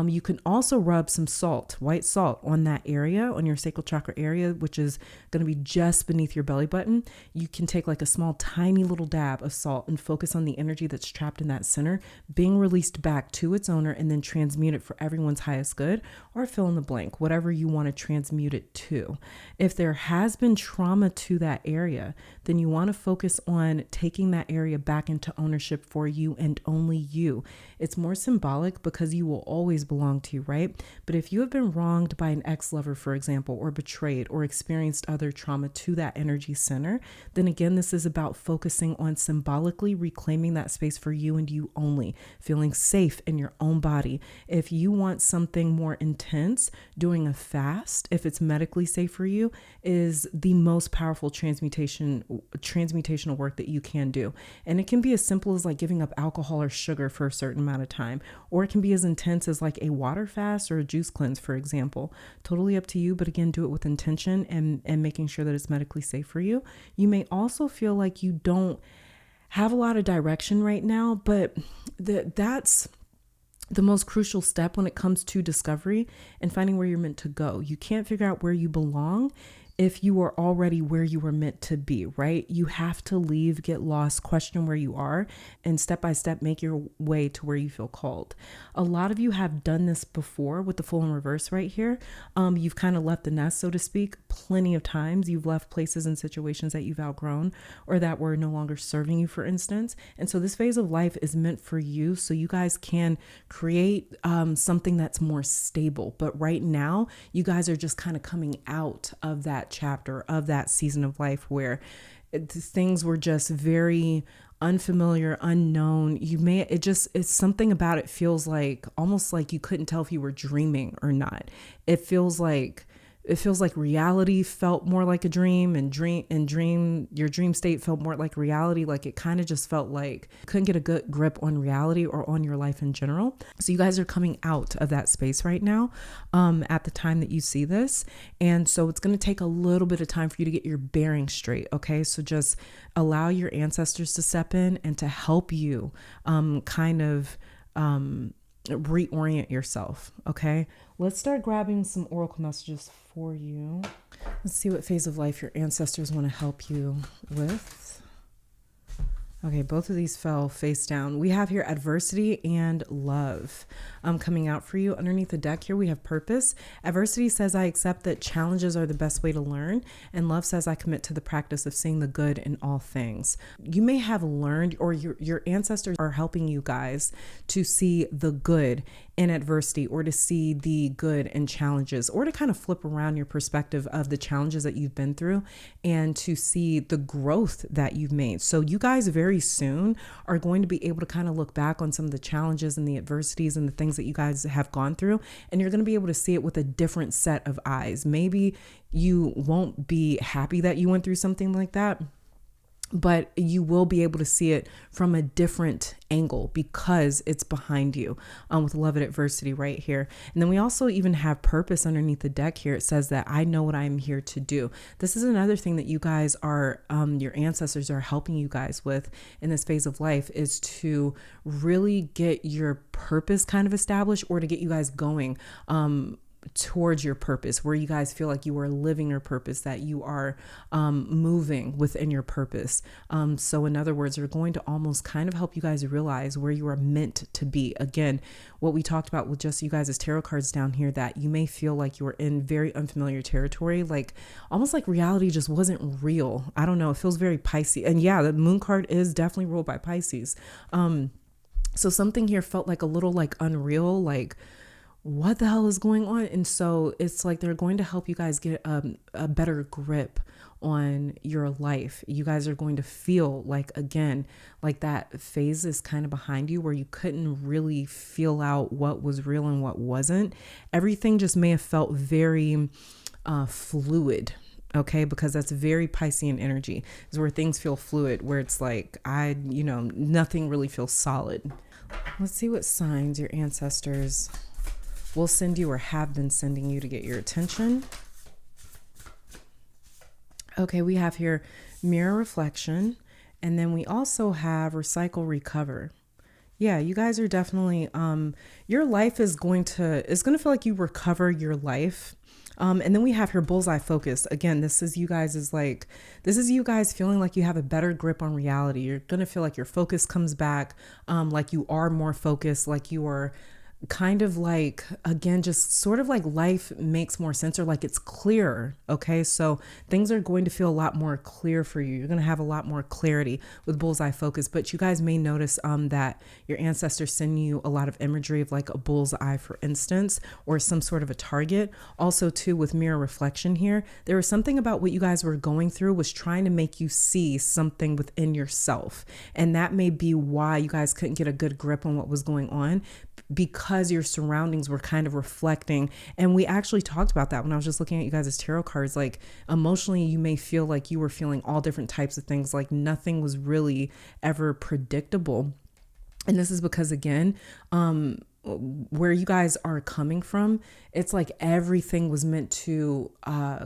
[SPEAKER 1] You can also rub some salt, white salt, on that area, on your sacral chakra area, which is going to be just beneath your belly button. You can take like a small, tiny little dab of salt and focus on the energy that's trapped in that center, being released back to its owner, and then transmute it for everyone's highest good, or fill in the blank, whatever you want to transmute it to. If there has been trauma to that area, then you want to focus on taking that area back into ownership for you and only you. It's more symbolic because you will always belong to you, right? But if you have been wronged by an ex-lover, for example, or betrayed or experienced other trauma to that energy center, then again, this is about focusing on symbolically reclaiming that space for you and you only, feeling safe in your own body. If you want something more intense, doing a fast, if it's medically safe for you, is the most powerful transmutational work that you can do. And it can be as simple as like giving up alcohol or sugar for a certain amount of time, or it can be as intense as like a water fast or a juice cleanse, for example. Totally up to you, but again, do it with intention and making sure that it's medically safe for you. You may also feel like you don't have a lot of direction right now, but that's the most crucial step when it comes to discovery and finding where you're meant to go. You can't figure out where you belong if you are already where you were meant to be, right? You have to leave, get lost, question where you are, and step by step make your way to where you feel called. A lot of you have done this before with the full in reverse right here. You've kind of left the nest, so to speak, plenty of times. You've left places and situations that you've outgrown or that were no longer serving you, for instance. And so this phase of life is meant for you so you guys can create something that's more stable. But right now, you guys are just kind of coming out of that chapter, of that season of life where things were just very unfamiliar, unknown. It's something about it feels like almost like you couldn't tell if you were dreaming or not. It feels like reality felt more like a dream, and your dream state felt more like reality. Like it kind of just felt like you couldn't get a good grip on reality or on your life in general. So you guys are coming out of that space right now at the time that you see this. And so it's going to take a little bit of time for you to get your bearings straight. Okay. So just allow your ancestors to step in and to help you reorient yourself. Okay. Let's start grabbing some oracle messages for you. Let's see what phase of life your ancestors want to help you with. Okay, both of these fell face down. We have here adversity and love coming out for you. Underneath the deck here, we have purpose. Adversity says, I accept that challenges are the best way to learn. And love says, I commit to the practice of seeing the good in all things. You may have learned, or your ancestors are helping you guys to see the good in adversity, or to see the good in challenges, or to kind of flip around your perspective of the challenges that you've been through and to see the growth that you've made. So you guys very soon are going to be able to kind of look back on some of the challenges and the adversities and the things that you guys have gone through, and you're going to be able to see it with a different set of eyes. Maybe you won't be happy that you went through something like that, but you will be able to see it from a different angle because it's behind you with love and adversity right here. And then we also even have purpose underneath the deck here. It says that I know what I'm here to do. This is another thing that you guys are, your ancestors are helping you guys with in this phase of life, is to really get your purpose kind of established, or to get you guys going towards your purpose, where you guys feel like you are living your purpose, that you are moving within your purpose. So in other words, they're going to almost kind of help you guys realize where you are meant to be. Again, what we talked about with just you guys as tarot cards down here, that you may feel like you are in very unfamiliar territory, like almost like reality just wasn't real. I don't know. It feels very Pisces. And yeah, the moon card is definitely ruled by Pisces. So something here felt like a little like unreal, like what the hell is going on? And so it's like they're going to help you guys get a better grip on your life. You guys are going to feel like, again, like that phase is kind of behind you where you couldn't really feel out what was real and what wasn't. Everything just may have felt very fluid. Okay, because that's very Piscean energy, is where things feel fluid, where it's like, nothing really feels solid. Let's see what signs your ancestors will send you or have been sending you to get your attention. Okay, we have here mirror reflection, and then we also have recycle, recover. Yeah, you guys are definitely, your life is going to feel like you recover your life. And then we have here bullseye focus. Again, this is you guys feeling like you have a better grip on reality. You're going to feel like your focus comes back, like you are more focused, like you are kind of like, again, just sort of like life makes more sense, or like it's clearer. Okay, so things are going to feel a lot more clear for you. You're going to have a lot more clarity with bullseye focus. But you guys may notice that your ancestors send you a lot of imagery of like a bullseye, for instance, or some sort of a target. Also too, with mirror reflection here, there was something about what you guys were going through was trying to make you see something within yourself, and that may be why you guys couldn't get a good grip on what was going on, because your surroundings were kind of reflecting. And we actually talked about that when I was just looking at you guys as tarot cards. Like emotionally, you may feel like you were feeling all different types of things, like nothing was really ever predictable. And this is because, again, where you guys are coming from, it's like everything was meant to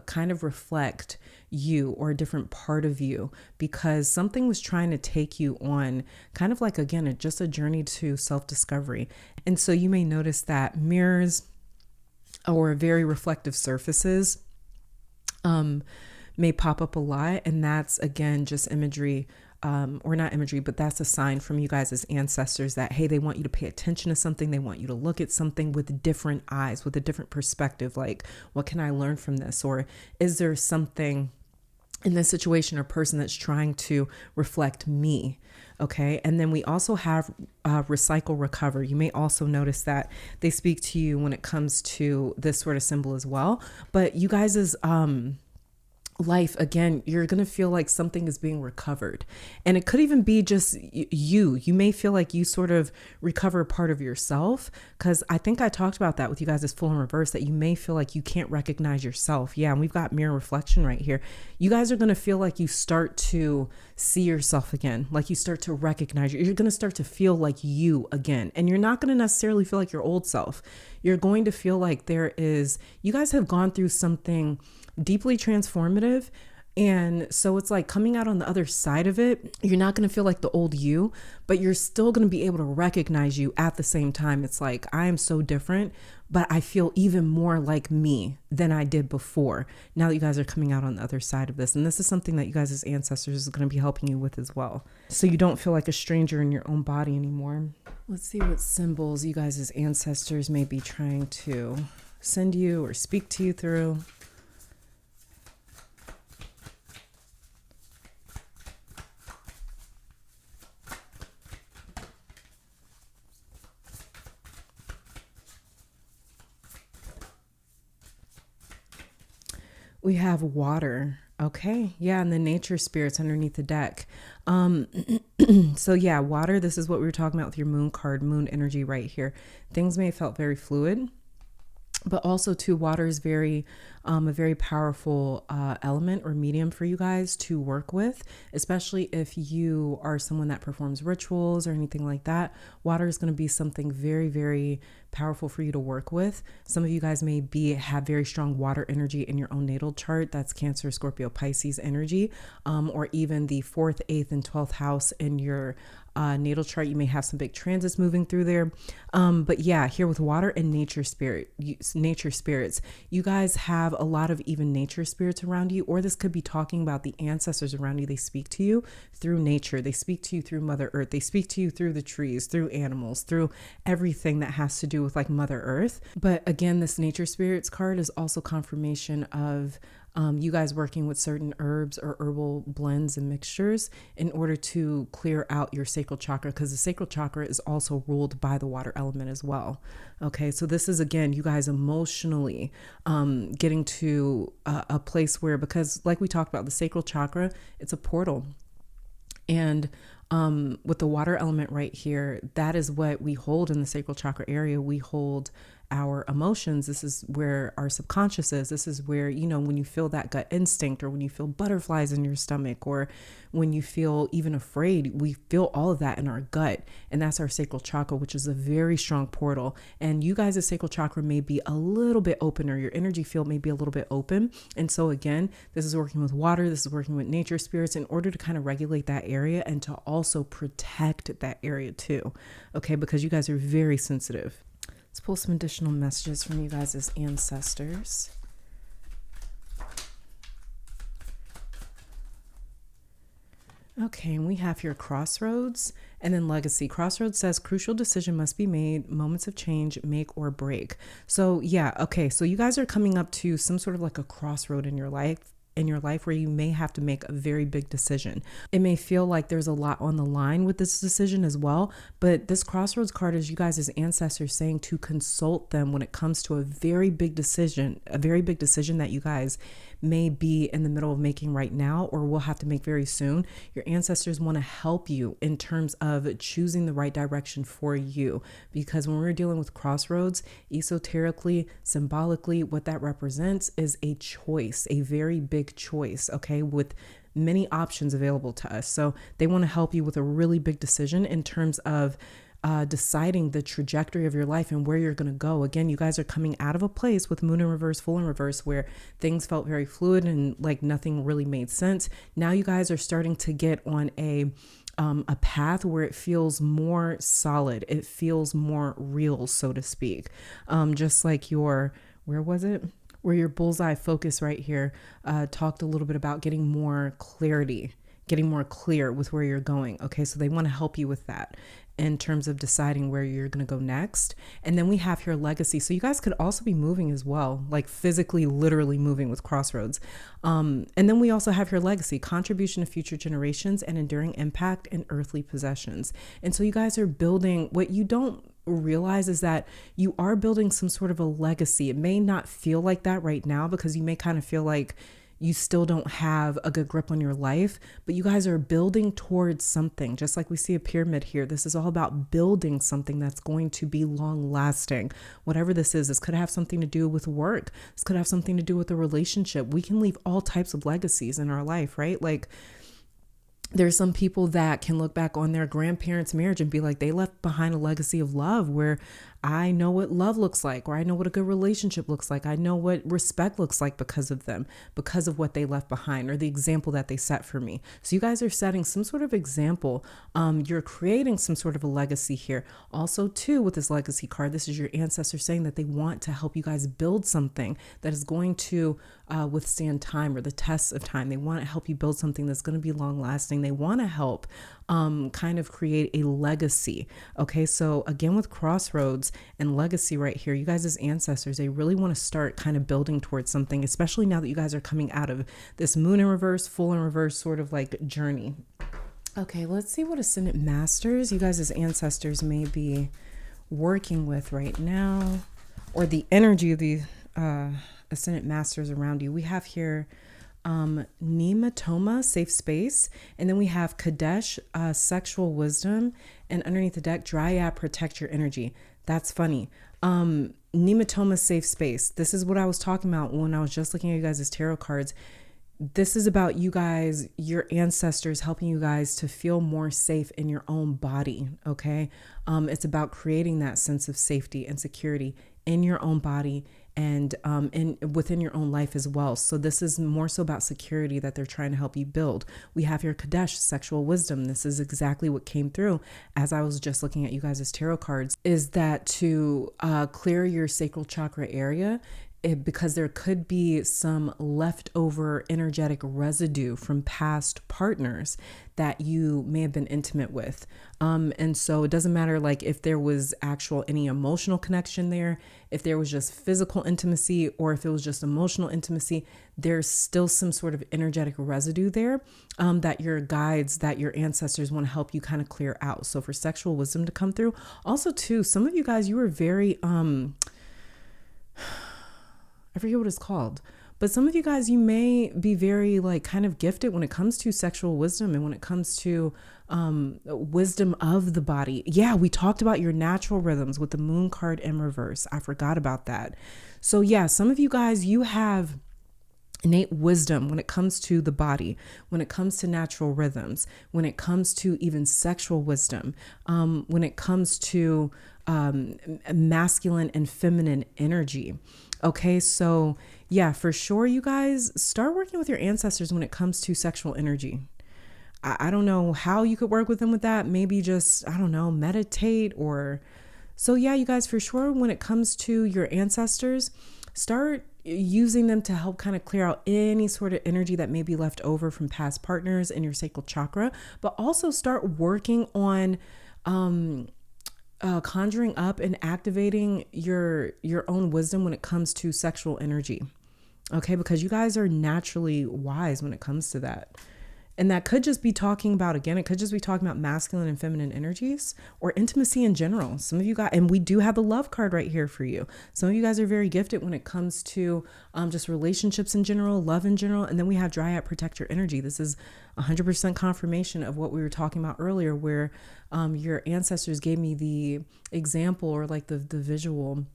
[SPEAKER 1] kind of reflect you or a different part of you, because something was trying to take you on kind of like, again, just a journey to self-discovery. And so you may notice that mirrors or very reflective surfaces may pop up a lot. And that's, again, just imagery, or not imagery, but that's a sign from you guys as ancestors that, hey, they want you to pay attention to something. They want you to look at something with different eyes, with a different perspective. Like, what can I learn from this? Or is there something in this situation or person that's trying to reflect me? Okay. And then we also have recycle, recover. You may also notice that they speak to you when it comes to this sort of symbol as well. But you guys is life, again, you're going to feel like something is being recovered. And it could even be just you may feel like you sort of recover part of yourself, because I think I talked about that with you guys as full in reverse, that you may feel like you can't recognize yourself. Yeah. And we've got mirror reflection right here. You guys are going to feel like you start to see yourself again, like you start to recognize you're going to start to feel like you again. And you're not going to necessarily feel like your old self. You're going to feel like you guys have gone through something deeply transformative. And so it's like coming out on the other side of it, you're not going to feel like the old you, but you're still going to be able to recognize you at the same time. It's like, I am so different, but I feel even more like me than I did before. Now that you guys are coming out on the other side of this. And this is something that you guys as ancestors is going to be helping you with as well. So you don't feel like a stranger in your own body anymore. Let's see what symbols you guys as ancestors may be trying to send you or speak to you through. We have water. Okay. Yeah. And the nature spirits underneath the deck. So yeah, water, this is what we were talking about with your moon card, moon energy right here. Things may have felt very fluid, but also too, water is a very powerful element or medium for you guys to work with, especially if you are someone that performs rituals or anything like that. Water is going to be something very, very powerful for you to work with. Some of you guys may have very strong water energy in your own natal chart. That's Cancer, Scorpio, Pisces energy, or even the 4th, 8th, and 12th house in your natal chart. You may have some big transits moving through there. But yeah, here with water and nature spirits, you guys have a lot of even nature spirits around you, or this could be talking about the ancestors around you. They speak to you through nature. They speak to you through Mother Earth. They speak to you through the trees, through animals, through everything that has to do with like Mother Earth. But again, this nature spirits card is also confirmation of you guys working with certain herbs or herbal blends and mixtures in order to clear out your sacral chakra, because the sacral chakra is also ruled by the water element as well. Okay, so this is, again, you guys emotionally getting to a place where, because like we talked about, the sacral chakra, it's a portal. And with the water element right here, that is what we hold in the sacral chakra area. We hold our emotions. This is where our subconscious is. This is where, when you feel that gut instinct, or when you feel butterflies in your stomach, or when you feel even afraid, we feel all of that in our gut. And that's our sacral chakra, which is a very strong portal. And you guys' sacral chakra may be a little bit open, or your energy field may be a little bit open. And so again, this is working with water. This is working with nature spirits in order to kind of regulate that area and to also protect that area too. Okay, because you guys are very sensitive. Let's pull some additional messages from you guys as ancestors. Okay, and we have here crossroads and then legacy. Crossroads says crucial decision must be made, moments of change, make or break. So yeah, okay, so you guys are coming up to some sort of like a crossroad in your life where you may have to make a very big decision. It may feel like there's a lot on the line with this decision as well, but this crossroads card is you guys as ancestors saying to consult them when it comes to a very big decision that you guys may be in the middle of making right now, or will have to make very soon. Your ancestors want to help you in terms of choosing the right direction for you, because when we're dealing with crossroads, esoterically, symbolically, what that represents is a choice, a very big choice, okay, with many options available to us. So they want to help you with a really big decision in terms of deciding the trajectory of your life and where you're going to go. Again, you guys are coming out of a place with moon in reverse, full in reverse, where things felt very fluid and like nothing really made sense. Now you guys are starting to get on a path where it feels more solid. It feels more real, so to speak. Just like your, where was it? Where your bullseye focus right here talked a little bit about getting more clarity, getting more clear with where you're going. Okay, so they want to help you with that in terms of deciding where you're going to go next. And then we have your legacy. So you guys could also be moving as well, like physically, literally moving with crossroads. And then we also have your legacy, contribution to future generations and enduring impact in earthly possessions. And so you guys are building, what you don't realize is that you are building some sort of a legacy. It may not feel like that right now because you may kind of feel like you still don't have a good grip on your life, but you guys are building towards something. Just like we see a pyramid here, this is all about building something that's going to be long lasting. Whatever this is, this could have something to do with work. This could have something to do with a relationship. We can leave all types of legacies in our life, right? Like, there's some people that can look back on their grandparents' marriage and be like, they left behind a legacy of love where I know what love looks like, or I know what a good relationship looks like. I know what respect looks like because of them, because of what they left behind or the example that they set for me. So you guys are setting some sort of example. You're creating some sort of a legacy here. Also, too, with this legacy card, this is your ancestors saying that they want to help you guys build something that is going to withstand time or the tests of time. They want to help you build something that's going to be long lasting. They want to help kind of create a legacy. Okay, so again, with crossroads and legacy right here, you guys as ancestors, they really want to start kind of building towards something, especially now that you guys are coming out of this moon in reverse, full in reverse sort of like journey. Okay, let's see what Ascendant Masters you guys as ancestors may be working with right now, or the energy of the Ascendant Masters around you. We have here Nematoma, safe space, and then we have Kadesh, sexual wisdom, and underneath the deck, Dryad, protect your energy. That's funny. Nematoma, safe space. This is what I was talking about when I was just looking at you guys' tarot cards. This is about you guys, your ancestors helping you guys to feel more safe in your own body. Okay. It's about creating that sense of safety and security in your own body and within your own life as well. So this is more so about security that they're trying to help you build. We have your Kadesh, sexual wisdom. This is exactly what came through as I was just looking at you guys' tarot cards, is that to clear your sacral chakra area, because there could be some leftover energetic residue from past partners that you may have been intimate with. And so it doesn't matter like if there was any emotional connection there, if there was just physical intimacy, or if it was just emotional intimacy, there's still some sort of energetic residue there that your guides, that your ancestors want to help you kind of clear out. So for sexual wisdom to come through. Also too, some of you guys, you were very, I forget what it's called, but some of you guys, you may be very like kind of gifted when it comes to sexual wisdom and when it comes to wisdom of the body. Yeah, we talked about your natural rhythms with the moon card in reverse. I forgot about that. So yeah, some of you guys, you have innate wisdom when it comes to the body, when it comes to natural rhythms, when it comes to even sexual wisdom, when it comes to masculine and feminine energy. Okay, so yeah, for sure, you guys start working with your ancestors when it comes to sexual energy. I don't know how you could work with them with that. Maybe just, I don't know, meditate or so. Yeah, you guys, for sure, when it comes to your ancestors, start using them to help kind of clear out any sort of energy that may be left over from past partners in your sacral chakra, but also start working on conjuring up and activating your own wisdom when it comes to sexual energy. Okay, because you guys are naturally wise when it comes to that. And that could just be talking about, again, it could just be talking about masculine and feminine energies or intimacy in general. Some of you guys, and we do have the love card right here for you. Some of you guys are very gifted when it comes to just relationships in general, love in general. And then we have Dryad, protect your energy. This is 100% confirmation of what we were talking about earlier, where your ancestors gave me the example or like the visual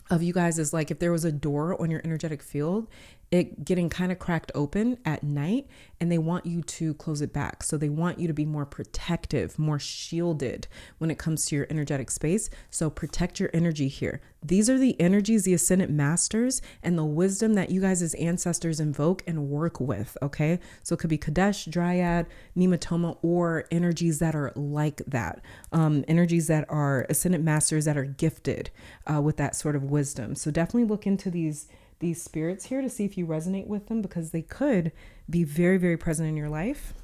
[SPEAKER 1] of you guys is like if there was a door on your energetic field it getting kind of cracked open at night, and they want you to close it back. So they want you to be more protective, more shielded when it comes to your energetic space. So protect your energy here. These are the energies, the ascendant masters, and the wisdom that you guys as ancestors invoke and work with, okay? So it could be Kadesh, Dryad, Nematoma, or energies that are like that. Energies that are ascendant masters that are gifted with that sort of wisdom. So definitely look into these spirits here to see if you resonate with them, because they could be very, very present in your life.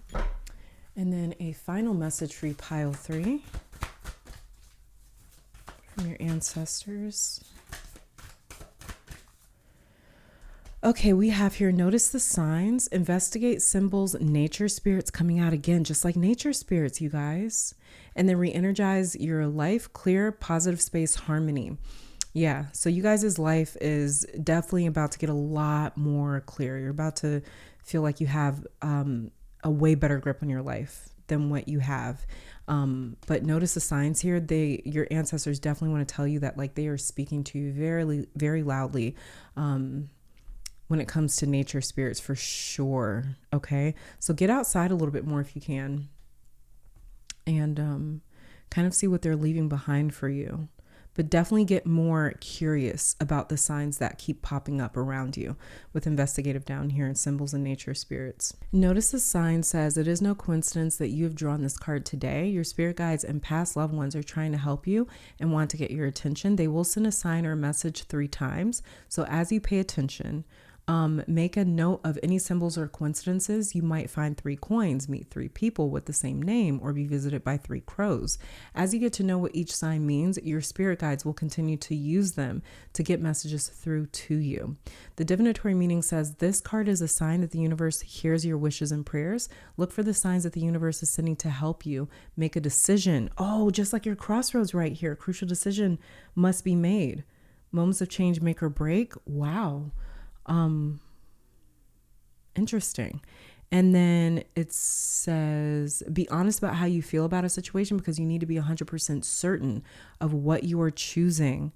[SPEAKER 1] And then a final message for you, pile 3, from your ancestors. Okay, we have here, notice the signs, investigate symbols, nature spirits coming out again, just like nature spirits, you guys. And then re-energize your life, clear, positive space, harmony. Yeah, so you guys' life is definitely about to get a lot more clear. You're about to feel like you have a way better grip on your life than what you have. But notice the signs here. Your ancestors definitely want to tell you that, like, they are speaking to you very, very loudly when it comes to nature spirits, for sure. Okay, so get outside a little bit more if you can, and kind of see what they're leaving behind for you. But definitely get more curious about the signs that keep popping up around you with investigative down here and symbols and nature spirits. Notice the sign says, it is no coincidence that you have drawn this card today. Your spirit guides and past loved ones are trying to help you and want to get your attention. They will send a sign or a message 3 times. So as you pay attention, make a note of any symbols or coincidences. You might find 3 coins, meet 3 people with the same name, or be visited by 3 crows. As you get to know what each sign means, your spirit guides will continue to use them to get messages through to you. The divinatory meaning says, this card is a sign that the universe hears your wishes and prayers. Look for the signs that the universe is sending to help you make a decision. Oh, just like your crossroads right here. A crucial decision must be made. Moments of change, make or break. Wow. Interesting. And then it says, be honest about how you feel about a situation, because you need to be 100% certain of what you are choosing.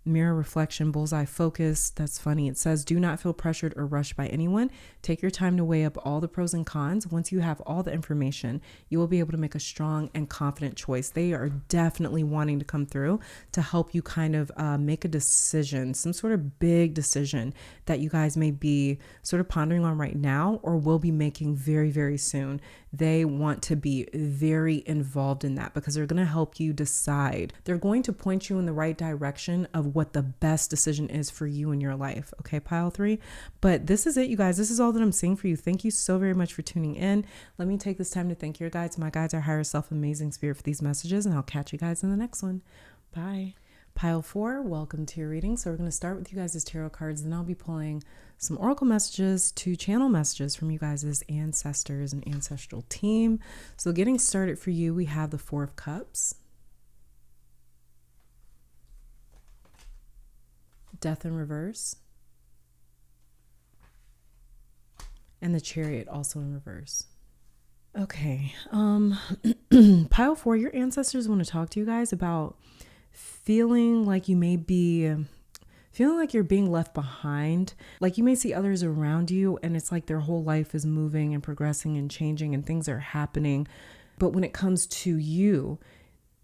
[SPEAKER 1] Mirror, reflection, bullseye, focus. That's funny. It says, do not feel pressured or rushed by anyone. Take your time to weigh up all the pros and cons. Once you have all the information, you will be able to make a strong and confident choice. They are definitely wanting to come through to help you kind of make a decision, some sort of big decision that you guys may be sort of pondering on right now, or will be making very, very soon. They want to be very involved in that, because they're going to help you decide. They're going to point you in the right direction of what the best decision is for you in your life. Okay, pile 3. But this is it, you guys. This is all that I'm seeing for you. Thank you so very much for tuning in. Let me take this time to thank your guides, my guides, our higher self, amazing spirit, for these messages, and I'll catch you guys in the next one. Bye. Pile 4, welcome to your reading. So we're going to start with you guys' tarot cards, and I'll be pulling some oracle messages to channel messages from you guys' ancestors and ancestral team. So getting started for you, we have the 4 of Cups, Death in reverse, and the Chariot also in reverse. Okay, pile 4, your ancestors want to talk to you guys about feeling like you may be feeling like you're being left behind. Like you may see others around you and it's like their whole life is moving and progressing and changing and things are happening. But when it comes to you,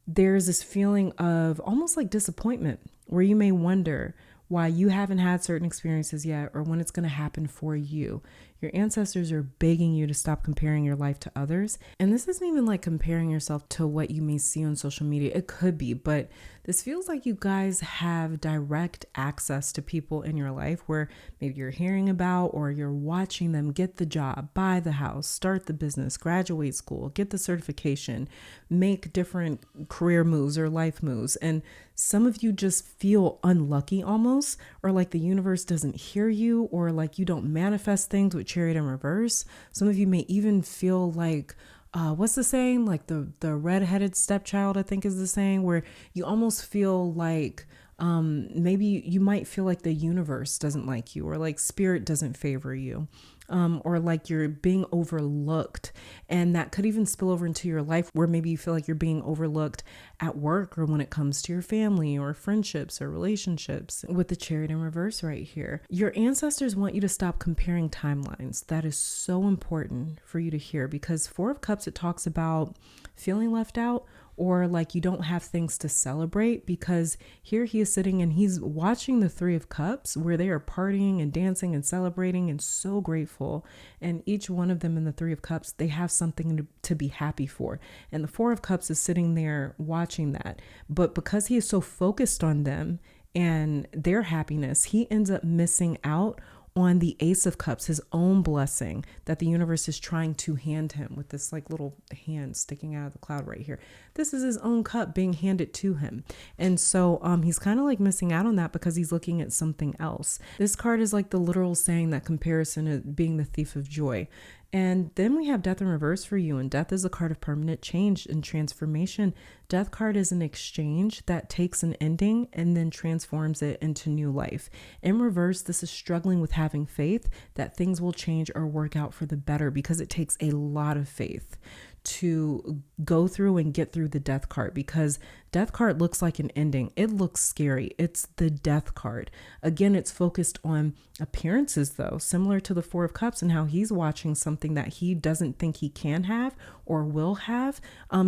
[SPEAKER 1] there's this feeling of almost like disappointment, where you may wonder why you haven't had certain experiences yet, or when it's going to happen for you. Your ancestors are begging you to stop comparing your life to others. And this isn't even like comparing yourself to what you may see on social media. It could be, but this feels like you guys have direct access to people in your life where maybe you're hearing about, or you're watching them get the job, buy the house, start the business, graduate school, get the certification, make different career moves or life moves. And some of you just feel unlucky almost, or like the universe doesn't hear you, or like you don't manifest things with Chariot in reverse. Some of you may even feel like, what's the saying? Like the redheaded stepchild, I think is the saying, where you almost feel like maybe you might feel like the universe doesn't like you, or like spirit doesn't favor you. or like you're being overlooked. And that could even spill over into your life, where maybe you feel like you're being overlooked at work, or when it comes to your family or friendships or relationships. With the Chariot in reverse right here, your ancestors want you to stop comparing timelines. That is so important for you to hear, because Four of Cups, it talks about feeling left out, or like you don't have things to celebrate, because here he is sitting and he's watching the Three of Cups, where they are partying and dancing and celebrating and so grateful. And each one of them in the Three of Cups, they have something to be happy for. And the Four of Cups is sitting there watching that. But because he is so focused on them and their happiness, he ends up missing out on the Ace of Cups, his own blessing that the universe is trying to hand him, with this like little hand sticking out of the cloud right here. This is his own cup being handed to him. And so he's kind of like missing out on that because he's looking at something else. This card is like the literal saying that comparison is being the thief of joy. And then we have Death in reverse for you. And Death is a card of permanent change and transformation. Death card is an exchange that takes an ending and then transforms it into new life. In reverse, this is struggling with having faith that things will change or work out for the better, because it takes a lot of faith to go through and get through the Death card, because Death card looks like an ending. It looks scary. It's the Death card. Again, it's focused on appearances though, similar to the Four of Cups and how he's watching something that he doesn't think he can have or will have.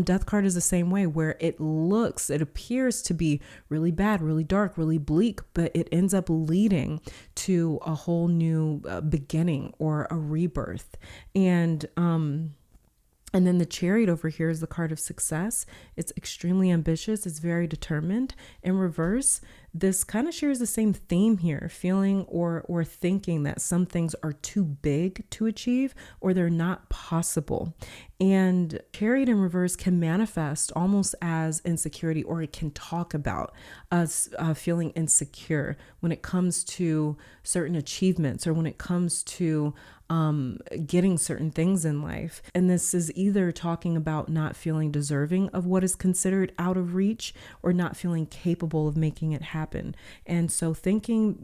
[SPEAKER 1] Death card is the same way, where it appears to be really bad, really dark, really bleak, but it ends up leading to a whole new beginning or a rebirth. And then the Chariot over here is the card of success. It's extremely ambitious. It's very determined. In reverse, this kind of shares the same theme here, feeling or thinking that some things are too big to achieve or they're not possible. And Chariot in reverse can manifest almost as insecurity, or it can talk about us feeling insecure when it comes to certain achievements, or when it comes to getting certain things in life. And this is either talking about not feeling deserving of what is considered out of reach, or not feeling capable of making it happen. And so thinking,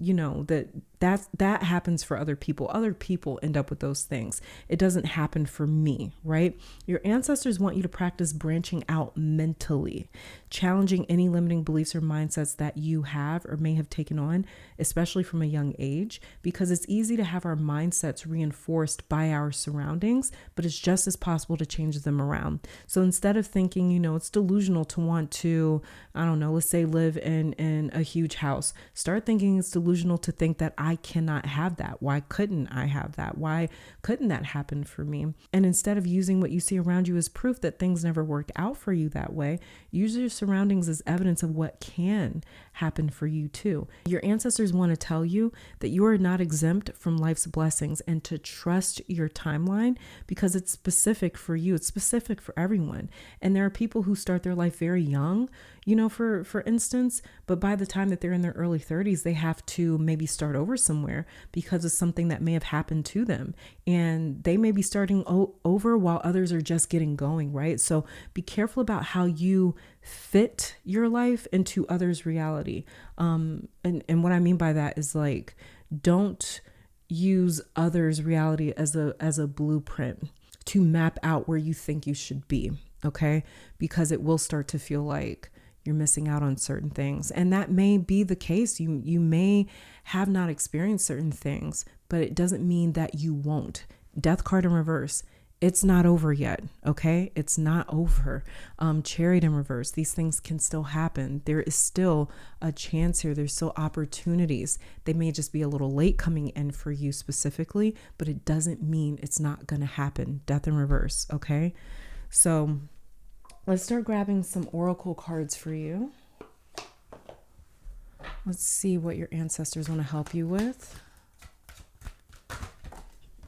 [SPEAKER 1] that happens for other people. Other people end up with those things. It doesn't happen for me, right? Your ancestors want you to practice branching out mentally, challenging any limiting beliefs or mindsets that you have or may have taken on, especially from a young age, because it's easy to have our mindsets reinforced by our surroundings, but it's just as possible to change them around. So instead of thinking, it's delusional to want to, let's say live in a huge house, start thinking it's delusional to think that I cannot have that. Why couldn't I have that? Why couldn't that happen for me? And instead of using what you see around you as proof that things never worked out for you that way, use your surroundings as evidence of what can happen for you too. Your ancestors want to tell you that you are not exempt from life's blessings, and to trust your timeline, because it's specific for you. It's specific for everyone. And there are people who start their life very young, for instance, but by the time that they're in their early 30s, they have to maybe start over somewhere because of something that may have happened to them. And they may be starting over while others are just getting going, right? So be careful about how you fit your life into others' reality. And what I mean by that is like, don't use others' reality as a blueprint to map out where you think you should be, okay? Because it will start to feel like you're missing out on certain things. And that may be the case. You may have not experienced certain things, but it doesn't mean that you won't. Death card in reverse. It's not over yet, okay? It's not over. Chariot in reverse. These things can still happen. There is still a chance here. There's still opportunities. They may just be a little late coming in for you specifically, but it doesn't mean it's not going to happen. Death in reverse, okay? So let's start grabbing some oracle cards for you. Let's see what your ancestors want to help you with.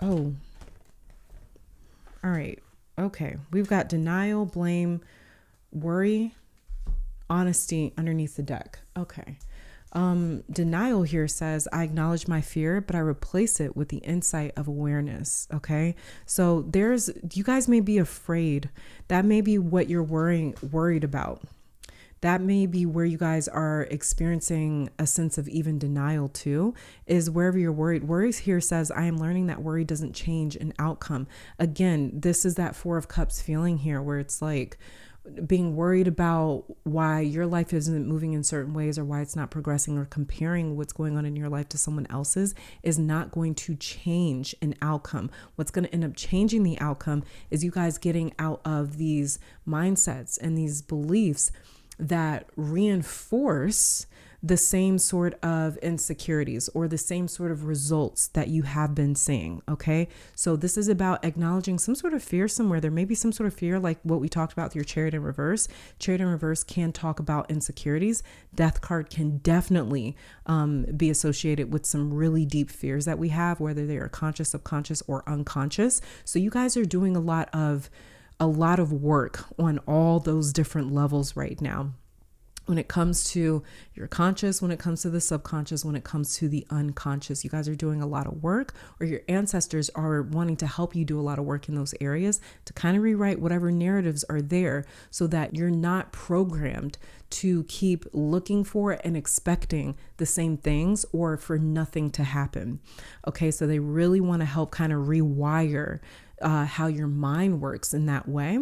[SPEAKER 1] Oh, all right. Okay. We've got denial, blame, worry, honesty underneath the deck. Okay. Denial here says, I acknowledge my fear, but I replace it with the insight of awareness. Okay. So you guys may be afraid. That may be what you're worried about. That may be where you guys are experiencing a sense of even denial too, is wherever you're worried. Worries here says, I am learning that worry doesn't change an outcome. Again, this is that Four of Cups feeling here where it's like being worried about why your life isn't moving in certain ways or why it's not progressing, or comparing what's going on in your life to someone else's is not going to change an outcome. What's going to end up changing the outcome is you guys getting out of these mindsets and these beliefs that reinforce the same sort of insecurities or the same sort of results that you have been seeing. Okay. So this is about acknowledging some sort of fear somewhere. There may be some sort of fear, like what we talked about with your Chariot in reverse. Chariot in reverse can talk about insecurities. Death card can definitely be associated with some really deep fears that we have, whether they are conscious, subconscious, or unconscious. So you guys are doing a lot of work on all those different levels right now. When it comes to your conscious, when it comes to the subconscious, when it comes to the unconscious, you guys are doing a lot of work, or your ancestors are wanting to help you do a lot of work in those areas to kind of rewrite whatever narratives are there so that you're not programmed to keep looking for and expecting the same things or for nothing to happen. Okay, so they really want to help kind of rewire how your mind works in that way,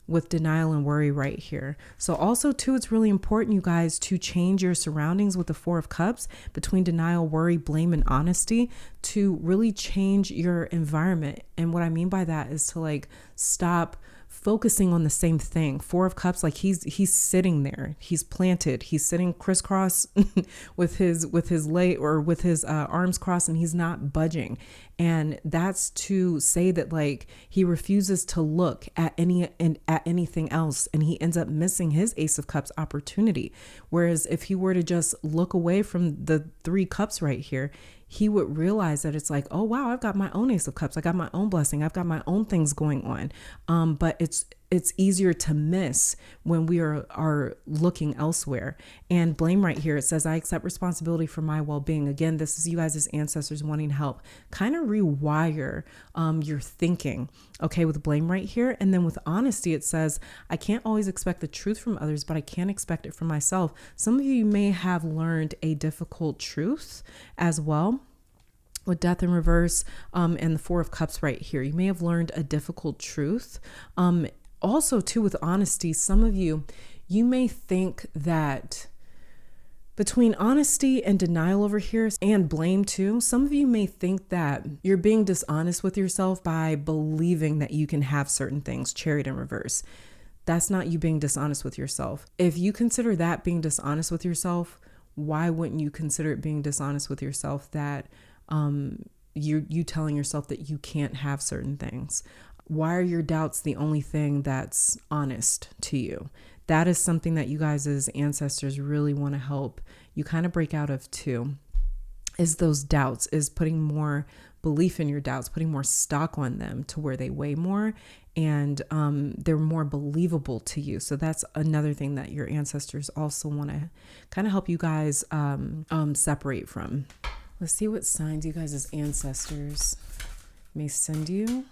[SPEAKER 1] with denial and worry right here. So also too, it's really important, you guys, to change your surroundings with the Four of Cups between denial, worry, blame, and honesty, to really change your environment. And what I mean by that is to like stop focusing on the same thing. Four of Cups, like he's sitting there, he's planted, he's sitting crisscross with his leg or with his arms crossed, and he's not budging. And that's to say that like he refuses to look at anything else, and he ends up missing his Ace of Cups opportunity. Whereas if he were to just look away from the Three Cups right here, he would realize that it's like, oh wow, I've got my own Ace of Cups, I got my own blessing, I've got my own things going on. But it's easier to miss when we are looking elsewhere. And blame right here, it says, I accept responsibility for my well-being. Again, this is you guys as ancestors wanting help kind of rewire your thinking. Okay, with blame right here. And then with honesty, it says, I can't always expect the truth from others, but I can expect it from myself. Some of you may have learned a difficult truth as well with Death in reverse and the Four of Cups right here. You may have learned a difficult truth. Also too, with honesty, some of you may think that between honesty and denial over here, and blame too, some of you may think that you're being dishonest with yourself by believing that you can have certain things. Chariot in reverse. That's not you being dishonest with yourself. If you consider that being dishonest with yourself, why wouldn't you consider it being dishonest with yourself that you telling yourself that you can't have certain things? Why are your doubts the only thing that's honest to you? That is something that you guys as ancestors really want to help you kind of break out of too, is those doubts, is putting more belief in your doubts, putting more stock on them to where they weigh more and they're more believable to you. So that's another thing that your ancestors also want to kind of help you guys separate from. Let's see what signs you guys as ancestors may send you.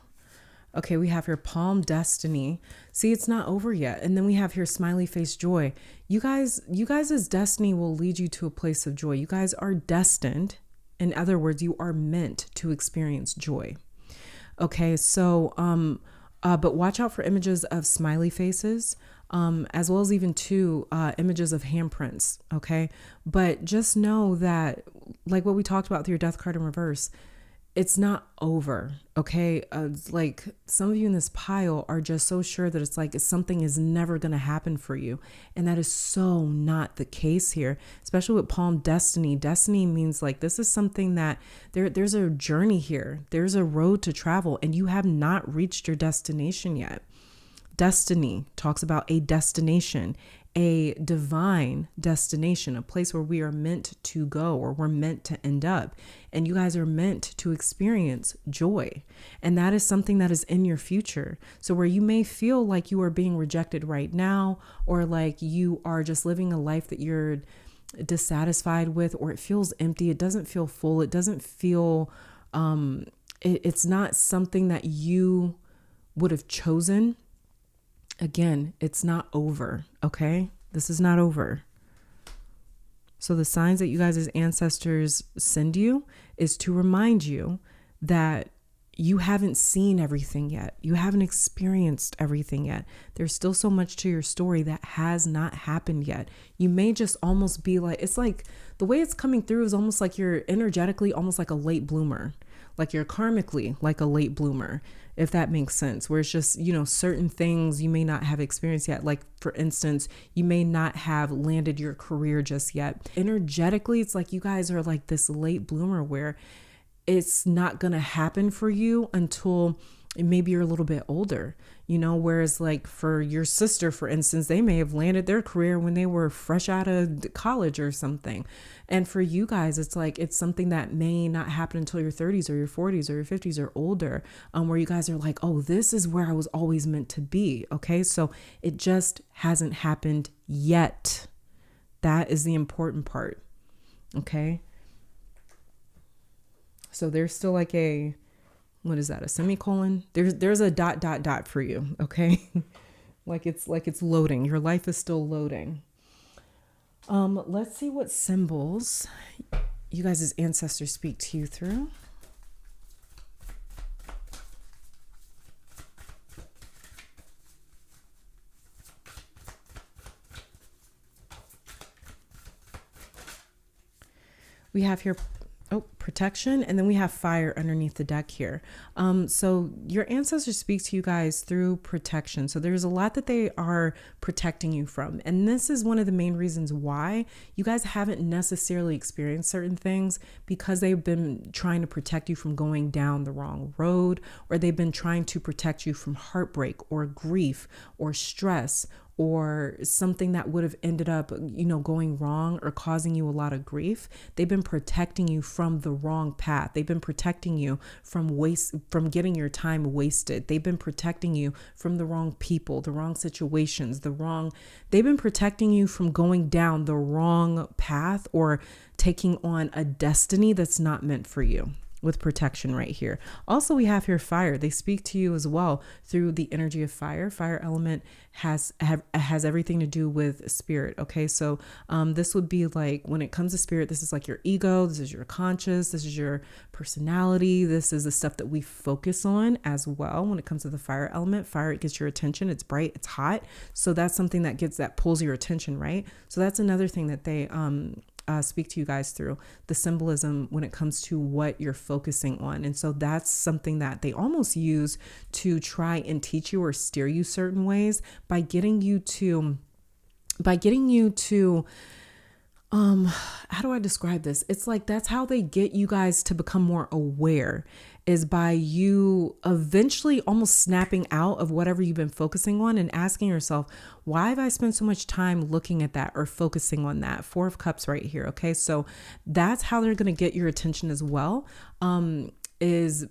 [SPEAKER 1] Okay, we have here Palm Destiny. See, it's not over yet. And then we have here Smiley Face Joy. You guys as destiny will lead you to a place of joy. You guys are destined. In other words, you are meant to experience joy. Okay, so, but watch out for images of smiley faces, as well as even images of handprints. Okay, but just know that, like what we talked about with your Death card in reverse, it's not over. Okay. Like some of you in this pile are just so sure that it's like something is never going to happen for you. And that is so not the case here, especially with Palm Destiny. Destiny means like, this is something that there's a journey here. There's a road to travel and you have not reached your destination yet. Destiny talks about a destination, a divine destination, a place where we are meant to go or we're meant to end up. And you guys are meant to experience joy. And that is something that is in your future. So where you may feel like you are being rejected right now, or like you are just living a life that you're dissatisfied with, or it feels empty, it doesn't feel full, it doesn't feel, it's not something that you would have chosen. Again, it's not over, okay? This is not over. So the signs that you guys as ancestors send you is to remind you that you haven't seen everything yet. You haven't experienced everything yet. There's still so much to your story that has not happened yet. You may just almost be like, it's like the way it's coming through is almost like you're energetically almost like a late bloomer, like you're karmically like a late bloomer, if that makes sense, where it's just, you know, certain things you may not have experienced yet. Like, for instance, you may not have landed your career just yet. Energetically, it's like you guys are like this late bloomer where it's not going to happen for you until maybe you're a little bit older, you know, whereas like for your sister, for instance, they may have landed their career when they were fresh out of college or something. And for you guys, it's like, it's something that may not happen until your 30s or your 40s or your 50s or older, where you guys are like, oh, this is where I was always meant to be. Okay. So it just hasn't happened yet. That is the important part. Okay. So there's still like a, what is that? A semicolon? There's a ... for you. Okay. like it's loading. Your life is still loading. Let's see what symbols you guys as ancestors speak to you through. We have here protection, and then we have fire underneath the deck here. So your ancestors speak to you guys through protection. So there's a lot that they are protecting you from. And this is one of the main reasons why you guys haven't necessarily experienced certain things, because they've been trying to protect you from going down the wrong road, or they've been trying to protect you from heartbreak or grief or stress, or something that would have ended up, you know, going wrong or causing you a lot of grief. They've been protecting you from the wrong path. They've been protecting you from getting your time wasted. They've been protecting you from the wrong people, the wrong situations, they've been protecting you from going down the wrong path or taking on a destiny that's not meant for you. With protection right here. Also, we have here fire. They speak to you as well through the energy of fire. Fire element has everything to do with spirit. Okay, so this would be like, when it comes to spirit, this is like your ego, this is your conscious, this is your personality, this is the stuff that we focus on as well. When it comes to the fire element, fire, it gets your attention, it's bright, it's hot, so that's something that pulls your attention, right? So that's another thing that they speak to you guys through, the symbolism when it comes to what you're focusing on. And so that's something that they almost use to try and teach you or steer you certain ways by getting you to how do I describe this? It's like, that's how they get you guys to become more aware, is by you eventually almost snapping out of whatever you've been focusing on and asking yourself, why have I spent so much time looking at that or focusing on that? 4 of Cups right here. Okay. So that's how they're going to get your attention as well. Is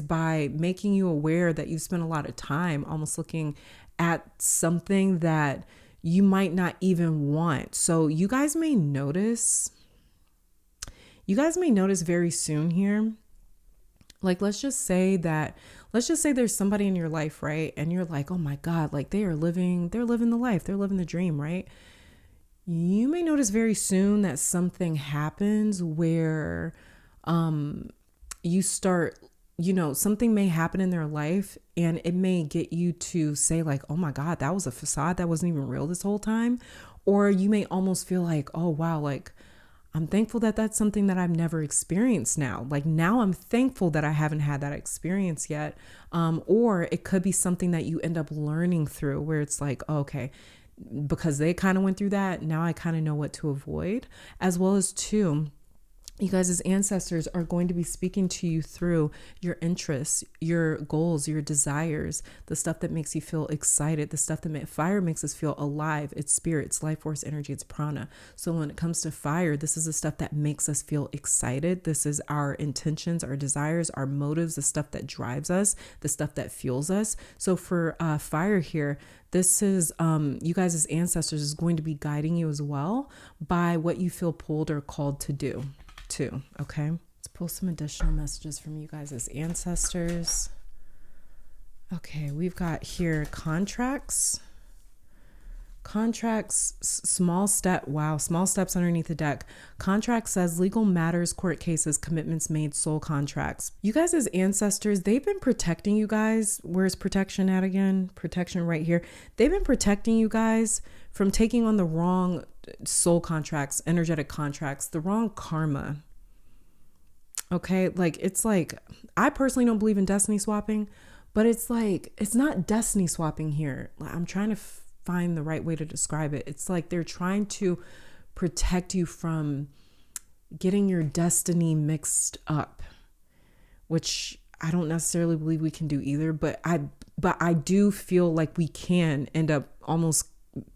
[SPEAKER 1] by making you aware that you spent a lot of time almost looking at something that you might not even want. So you guys may notice very soon here. Like, let's just say there's somebody in your life, right? And you're like, oh my God, like they're living the life, they're living the dream, right? You may notice very soon that something happens where you start, something may happen in their life and it may get you to say like, oh my God, that was a facade, that wasn't even real this whole time. Or you may almost feel like, oh wow, like I'm thankful that that's something that I've never experienced now. Like now I'm thankful that I haven't had that experience yet. Or it could be something that you end up learning through where it's like, oh, okay, because they kind of went through that, now I kind of know what to avoid. As well as too, you guys as ancestors are going to be speaking to you through your interests, your goals, your desires, the stuff that makes you feel excited, the stuff that fire makes us feel alive. It's spirit, it's life force energy, it's prana. So when it comes to fire, this is the stuff that makes us feel excited. This is our intentions, our desires, our motives, the stuff that drives us, the stuff that fuels us. So for fire here, this is, you guys as ancestors is going to be guiding you as well by what you feel pulled or called to do. Too. Okay, let's pull some additional messages from you guys as ancestors. Okay, we've got here contracts, Contracts, small step. Wow, small steps underneath the deck. Contract says legal matters, court cases, commitments made, soul contracts. You guys as ancestors, they've been protecting you guys. Where's protection at again? Protection right here. They've been protecting you guys from taking on the wrong soul contracts, energetic contracts, the wrong karma. Okay, like it's like, I personally don't believe in destiny swapping, but it's like, it's not destiny swapping here. I'm trying to find the right way to describe it. It's like they're trying to protect you from getting your destiny mixed up, which I don't necessarily believe we can do either, but I do feel like we can end up almost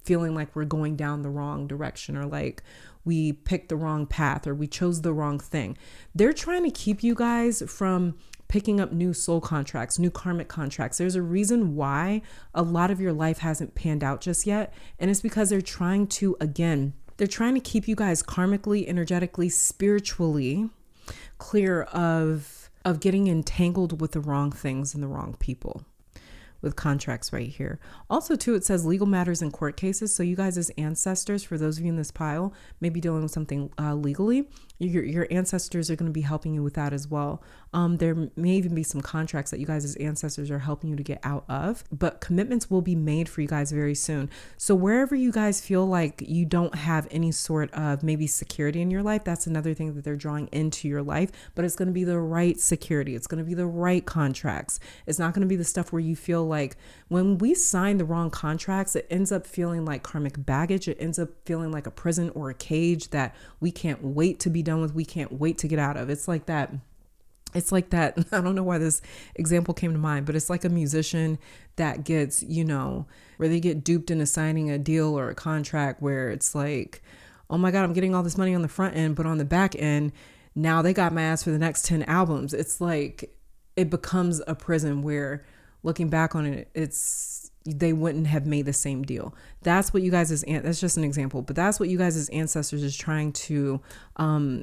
[SPEAKER 1] feeling like we're going down the wrong direction, or like we picked the wrong path, or we chose the wrong thing. They're trying to keep you guys from picking up new soul contracts, new karmic contracts. There's a reason why a lot of your life hasn't panned out just yet. And it's because they're trying to, again, they're trying to keep you guys karmically, energetically, spiritually clear of getting entangled with the wrong things and the wrong people. With contracts right here. Also too, it says legal matters in court cases. So you guys as ancestors, for those of you in this pile, maybe dealing with something legally, your ancestors are going to be helping you with that as well. There may even be some contracts that you guys as ancestors are helping you to get out of, but commitments will be made for you guys very soon. So wherever you guys feel like you don't have any sort of maybe security in your life, that's another thing that they're drawing into your life, but it's going to be the right security. It's going to be the right contracts. It's not going to be the stuff where you feel like when we sign the wrong contracts, it ends up feeling like karmic baggage. It ends up feeling like a prison or a cage that we can't wait to be done with. We can't wait to get out of. It's like that. It's like that. I don't know why this example came to mind, but it's like a musician that gets, where they get duped into signing a deal or a contract where it's like, oh my God, I'm getting all this money on the front end, but on the back end, now they got my ass for the next 10 albums. It's like, it becomes a prison where looking back on it, they wouldn't have made the same deal. That's what you guys that's just an example, but that's what you guys as ancestors is trying to,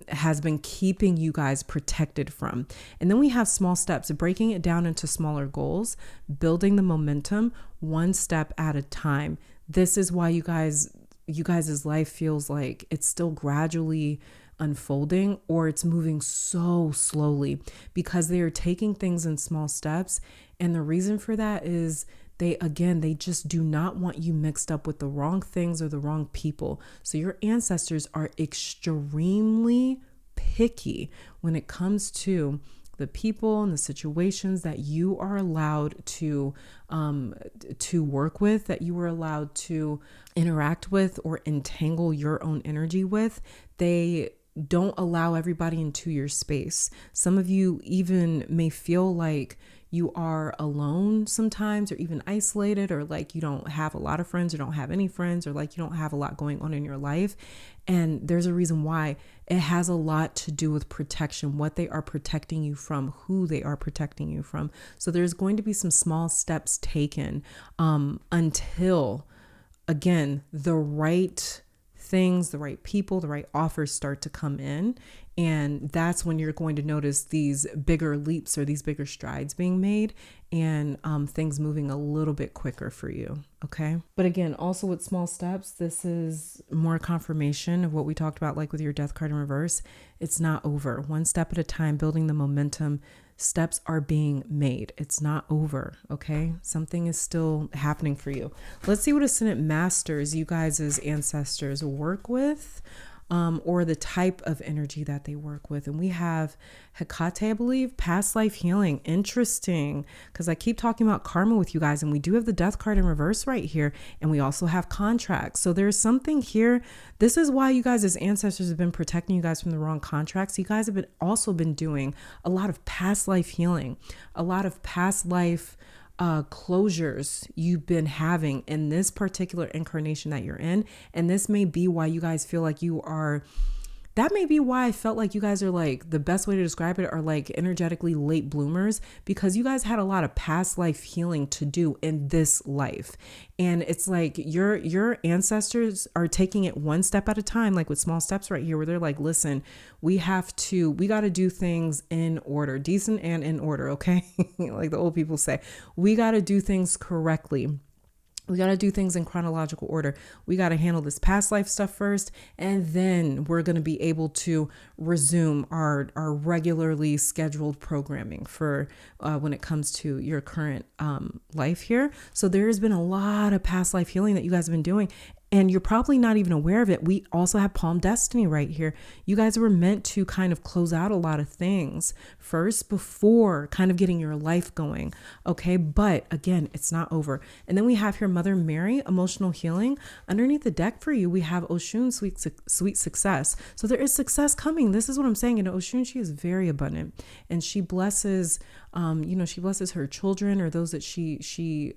[SPEAKER 1] has been keeping you guys protected from. And then we have small steps, breaking it down into smaller goals, building the momentum one step at a time. This is why you guys' life feels like it's still gradually unfolding, or it's moving so slowly, because they are taking things in small steps. And the reason for that is they just do not want you mixed up with the wrong things or the wrong people. So your ancestors are extremely picky when it comes to the people and the situations that you are allowed to work with, that you are allowed to interact with or entangle your own energy with. They don't allow everybody into your space. Some of you even may feel like you are alone sometimes, or even isolated, or like you don't have a lot of friends, or don't have any friends, or like you don't have a lot going on in your life. And there's a reason why. It has a lot to do with protection, what they are protecting you from, who they are protecting you from. So there's going to be some small steps taken until, again, the right things, the right people, the right offers start to come in. And that's when you're going to notice these bigger leaps or these bigger strides being made, and things moving a little bit quicker for you. Okay. But again, also with small steps, this is more confirmation of what we talked about, like with your death card in reverse. It's not over. One step at a time, building the momentum. Steps are being made. It's not over. Okay. Something is still happening for you. Let's see what Ascendant Masters you guys as ancestors work with. Or the type of energy that they work with. And we have Hecate, I believe, past life healing. Interesting, because I keep talking about karma with you guys, and we do have the death card in reverse right here, and we also have contracts. So there's something here. This is why you guys as ancestors have been protecting you guys from the wrong contracts. You guys have also been doing a lot of past life healing, a lot of past life closures you've been having in this particular incarnation that you're in. And this may be why you guys feel like that may be why I felt like you guys are, like, the best way to describe it are like energetically late bloomers, because you guys had a lot of past life healing to do in this life. And it's like your ancestors are taking it one step at a time, like with small steps right here, where they're like, listen, we got to do things in order, decent and in order. Okay. Like the old people say, we got to do things correctly. We got to do things in chronological order. We got to handle this past life stuff first, and then we're going to be able to resume our regularly scheduled programming for when it comes to your current life here. So there has been a lot of past life healing that you guys have been doing, and you're probably not even aware of it. We also have Palm Destiny right here. You guys were meant to kind of close out a lot of things first before kind of getting your life going. Okay. But again, it's not over. And then we have here Mother Mary, emotional healing. Underneath the deck for you, we have Oshun, sweet success. So there is success coming. This is what I'm saying. And Oshun, she is very abundant, and she blesses, she blesses her children or those that she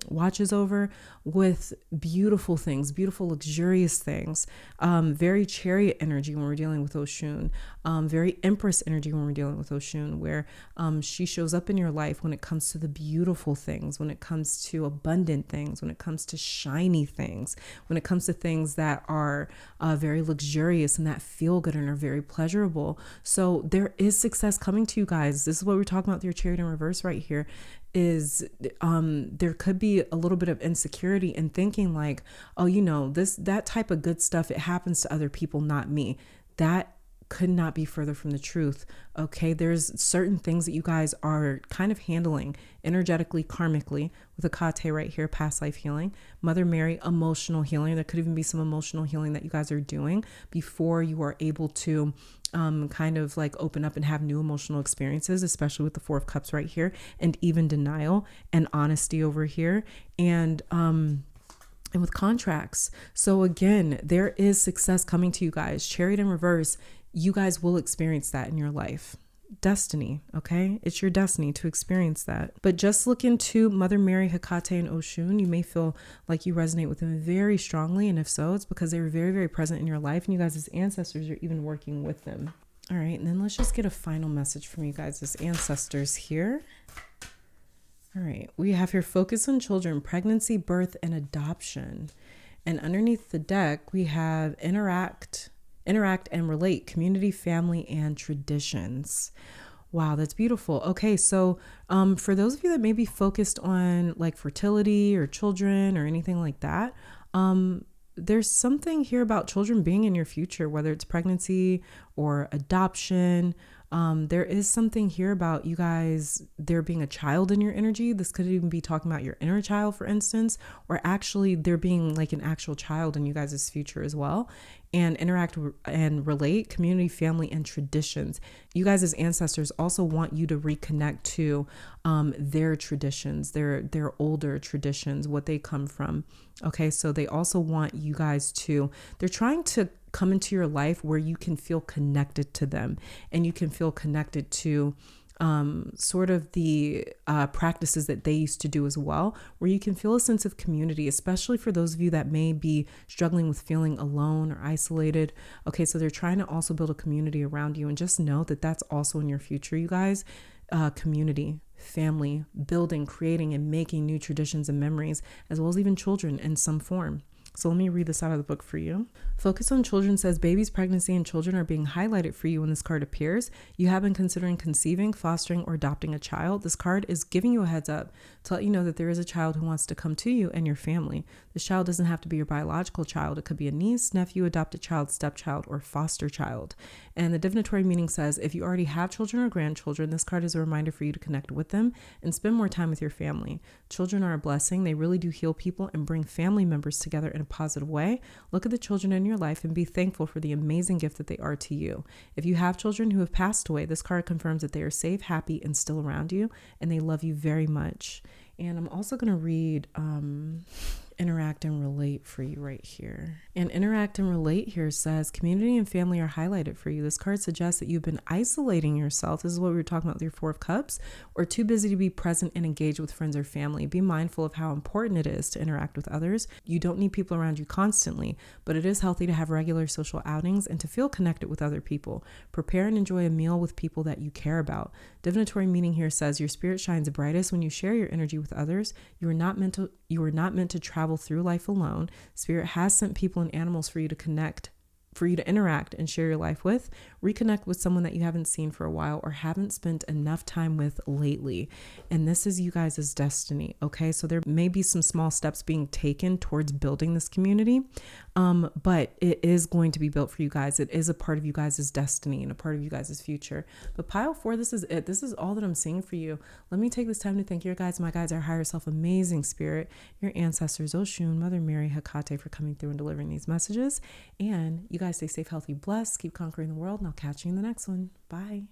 [SPEAKER 1] watches over with beautiful things, beautiful, luxurious things, very chariot energy when we're dealing with Oshun, very Empress energy when we're dealing with Oshun, where she shows up in your life when it comes to the beautiful things, when it comes to abundant things, when it comes to shiny things, when it comes to things that are very luxurious and that feel good and are very pleasurable. So there is success coming to you guys. This is what we're talking about with your chariot in reverse right here. Is there could be a little bit of insecurity in thinking like, oh, that type of good stuff, it happens to other people, not me. That could not be further from the truth. Okay, there's certain things that you guys are kind of handling energetically, karmically, with Akate right here, past life healing. Mother Mary, emotional healing. There could even be some emotional healing that you guys are doing before you are able to kind of like open up and have new emotional experiences, especially with the Four of Cups right here, and even denial and honesty over here, and with contracts. So again, there is success coming to you guys. Chariot in reverse, you guys will experience that in your life. Destiny, okay? It's your destiny to experience that. But just look into Mother Mary, Hecate, and Oshun. You may feel like you resonate with them very strongly, and if so, it's because they were very, very present in your life, and you guys as ancestors are even working with them. All right, and then let's just get a final message from you guys as ancestors here. All right, we have here focus on children, pregnancy, birth, and adoption. And underneath the deck, we have interact and relate, community, family, and traditions. Wow, that's beautiful. Okay, so for those of you that may be focused on like fertility or children or anything like that, there's something here about children being in your future, whether it's pregnancy or adoption. There is something here about you guys, there being a child in your energy. This could even be talking about your inner child, for instance, or actually there being like an actual child in you guys' future as well. And interact and relate, community, family, and traditions. You guys as ancestors also want you to reconnect to their traditions, their older traditions, what they come from. Okay, so they also want you guys to, they're trying to come into your life where you can feel connected to them, and you can feel connected to sort of the practices that they used to do as well, where you can feel a sense of community, especially for those of you that may be struggling with feeling alone or isolated. Okay, so they're trying to also build a community around you, and just know that that's also in your future, you guys. Community, family, building, creating, and making new traditions and memories, as well as even children in some form. So let me read this out of the book for you. Focus on children says babies, pregnancy, and children are being highlighted for you when this card appears. You have been considering conceiving, fostering, or adopting a child. This card is giving you a heads up to let you know that there is a child who wants to come to you and your family. This child doesn't have to be your biological child. It could be a niece, nephew, adopted child, stepchild, or foster child. And the divinatory meaning says if you already have children or grandchildren, this card is a reminder for you to connect with them and spend more time with your family. Children are a blessing. They really do heal people and bring family members together in a positive way. Look at the children in your life and be thankful for the amazing gift that they are to you. If you have children who have passed away, this card confirms that they are safe, happy, and still around you, and they love you very much. And I'm also going to read interact and relate for you right here. And interact and relate here says community and family are highlighted for you. This card suggests that you've been isolating yourself. This is what we were talking about with your Four of Cups, or too busy to be present and engage with friends or family. Be mindful of how important it is to interact with others. You don't need people around you constantly, but it is healthy to have regular social outings and to feel connected with other people. Prepare and enjoy a meal with people that you care about. Divinatory meaning here says your spirit shines brightest when you share your energy with others. You are not meant to travel through life alone. Spirit has sent people and animals for you to connect for you to interact and share your life with. Reconnect with someone that you haven't seen for a while or haven't spent enough time with lately. And this is you guys' destiny, okay? So there may be some small steps being taken towards building this community, but it is going to be built for you guys. It is a part of you guys' destiny and a part of you guys' future. But pile 4, this is it. This is all that I'm seeing for you. Let me take this time to thank your guides, my guides, our higher self, amazing spirit, your ancestors, Oshun, Mother Mary, Hecate, for coming through and delivering these messages. And you guys stay safe, healthy, blessed, keep conquering the world, and I'll catch you in the next one. Bye.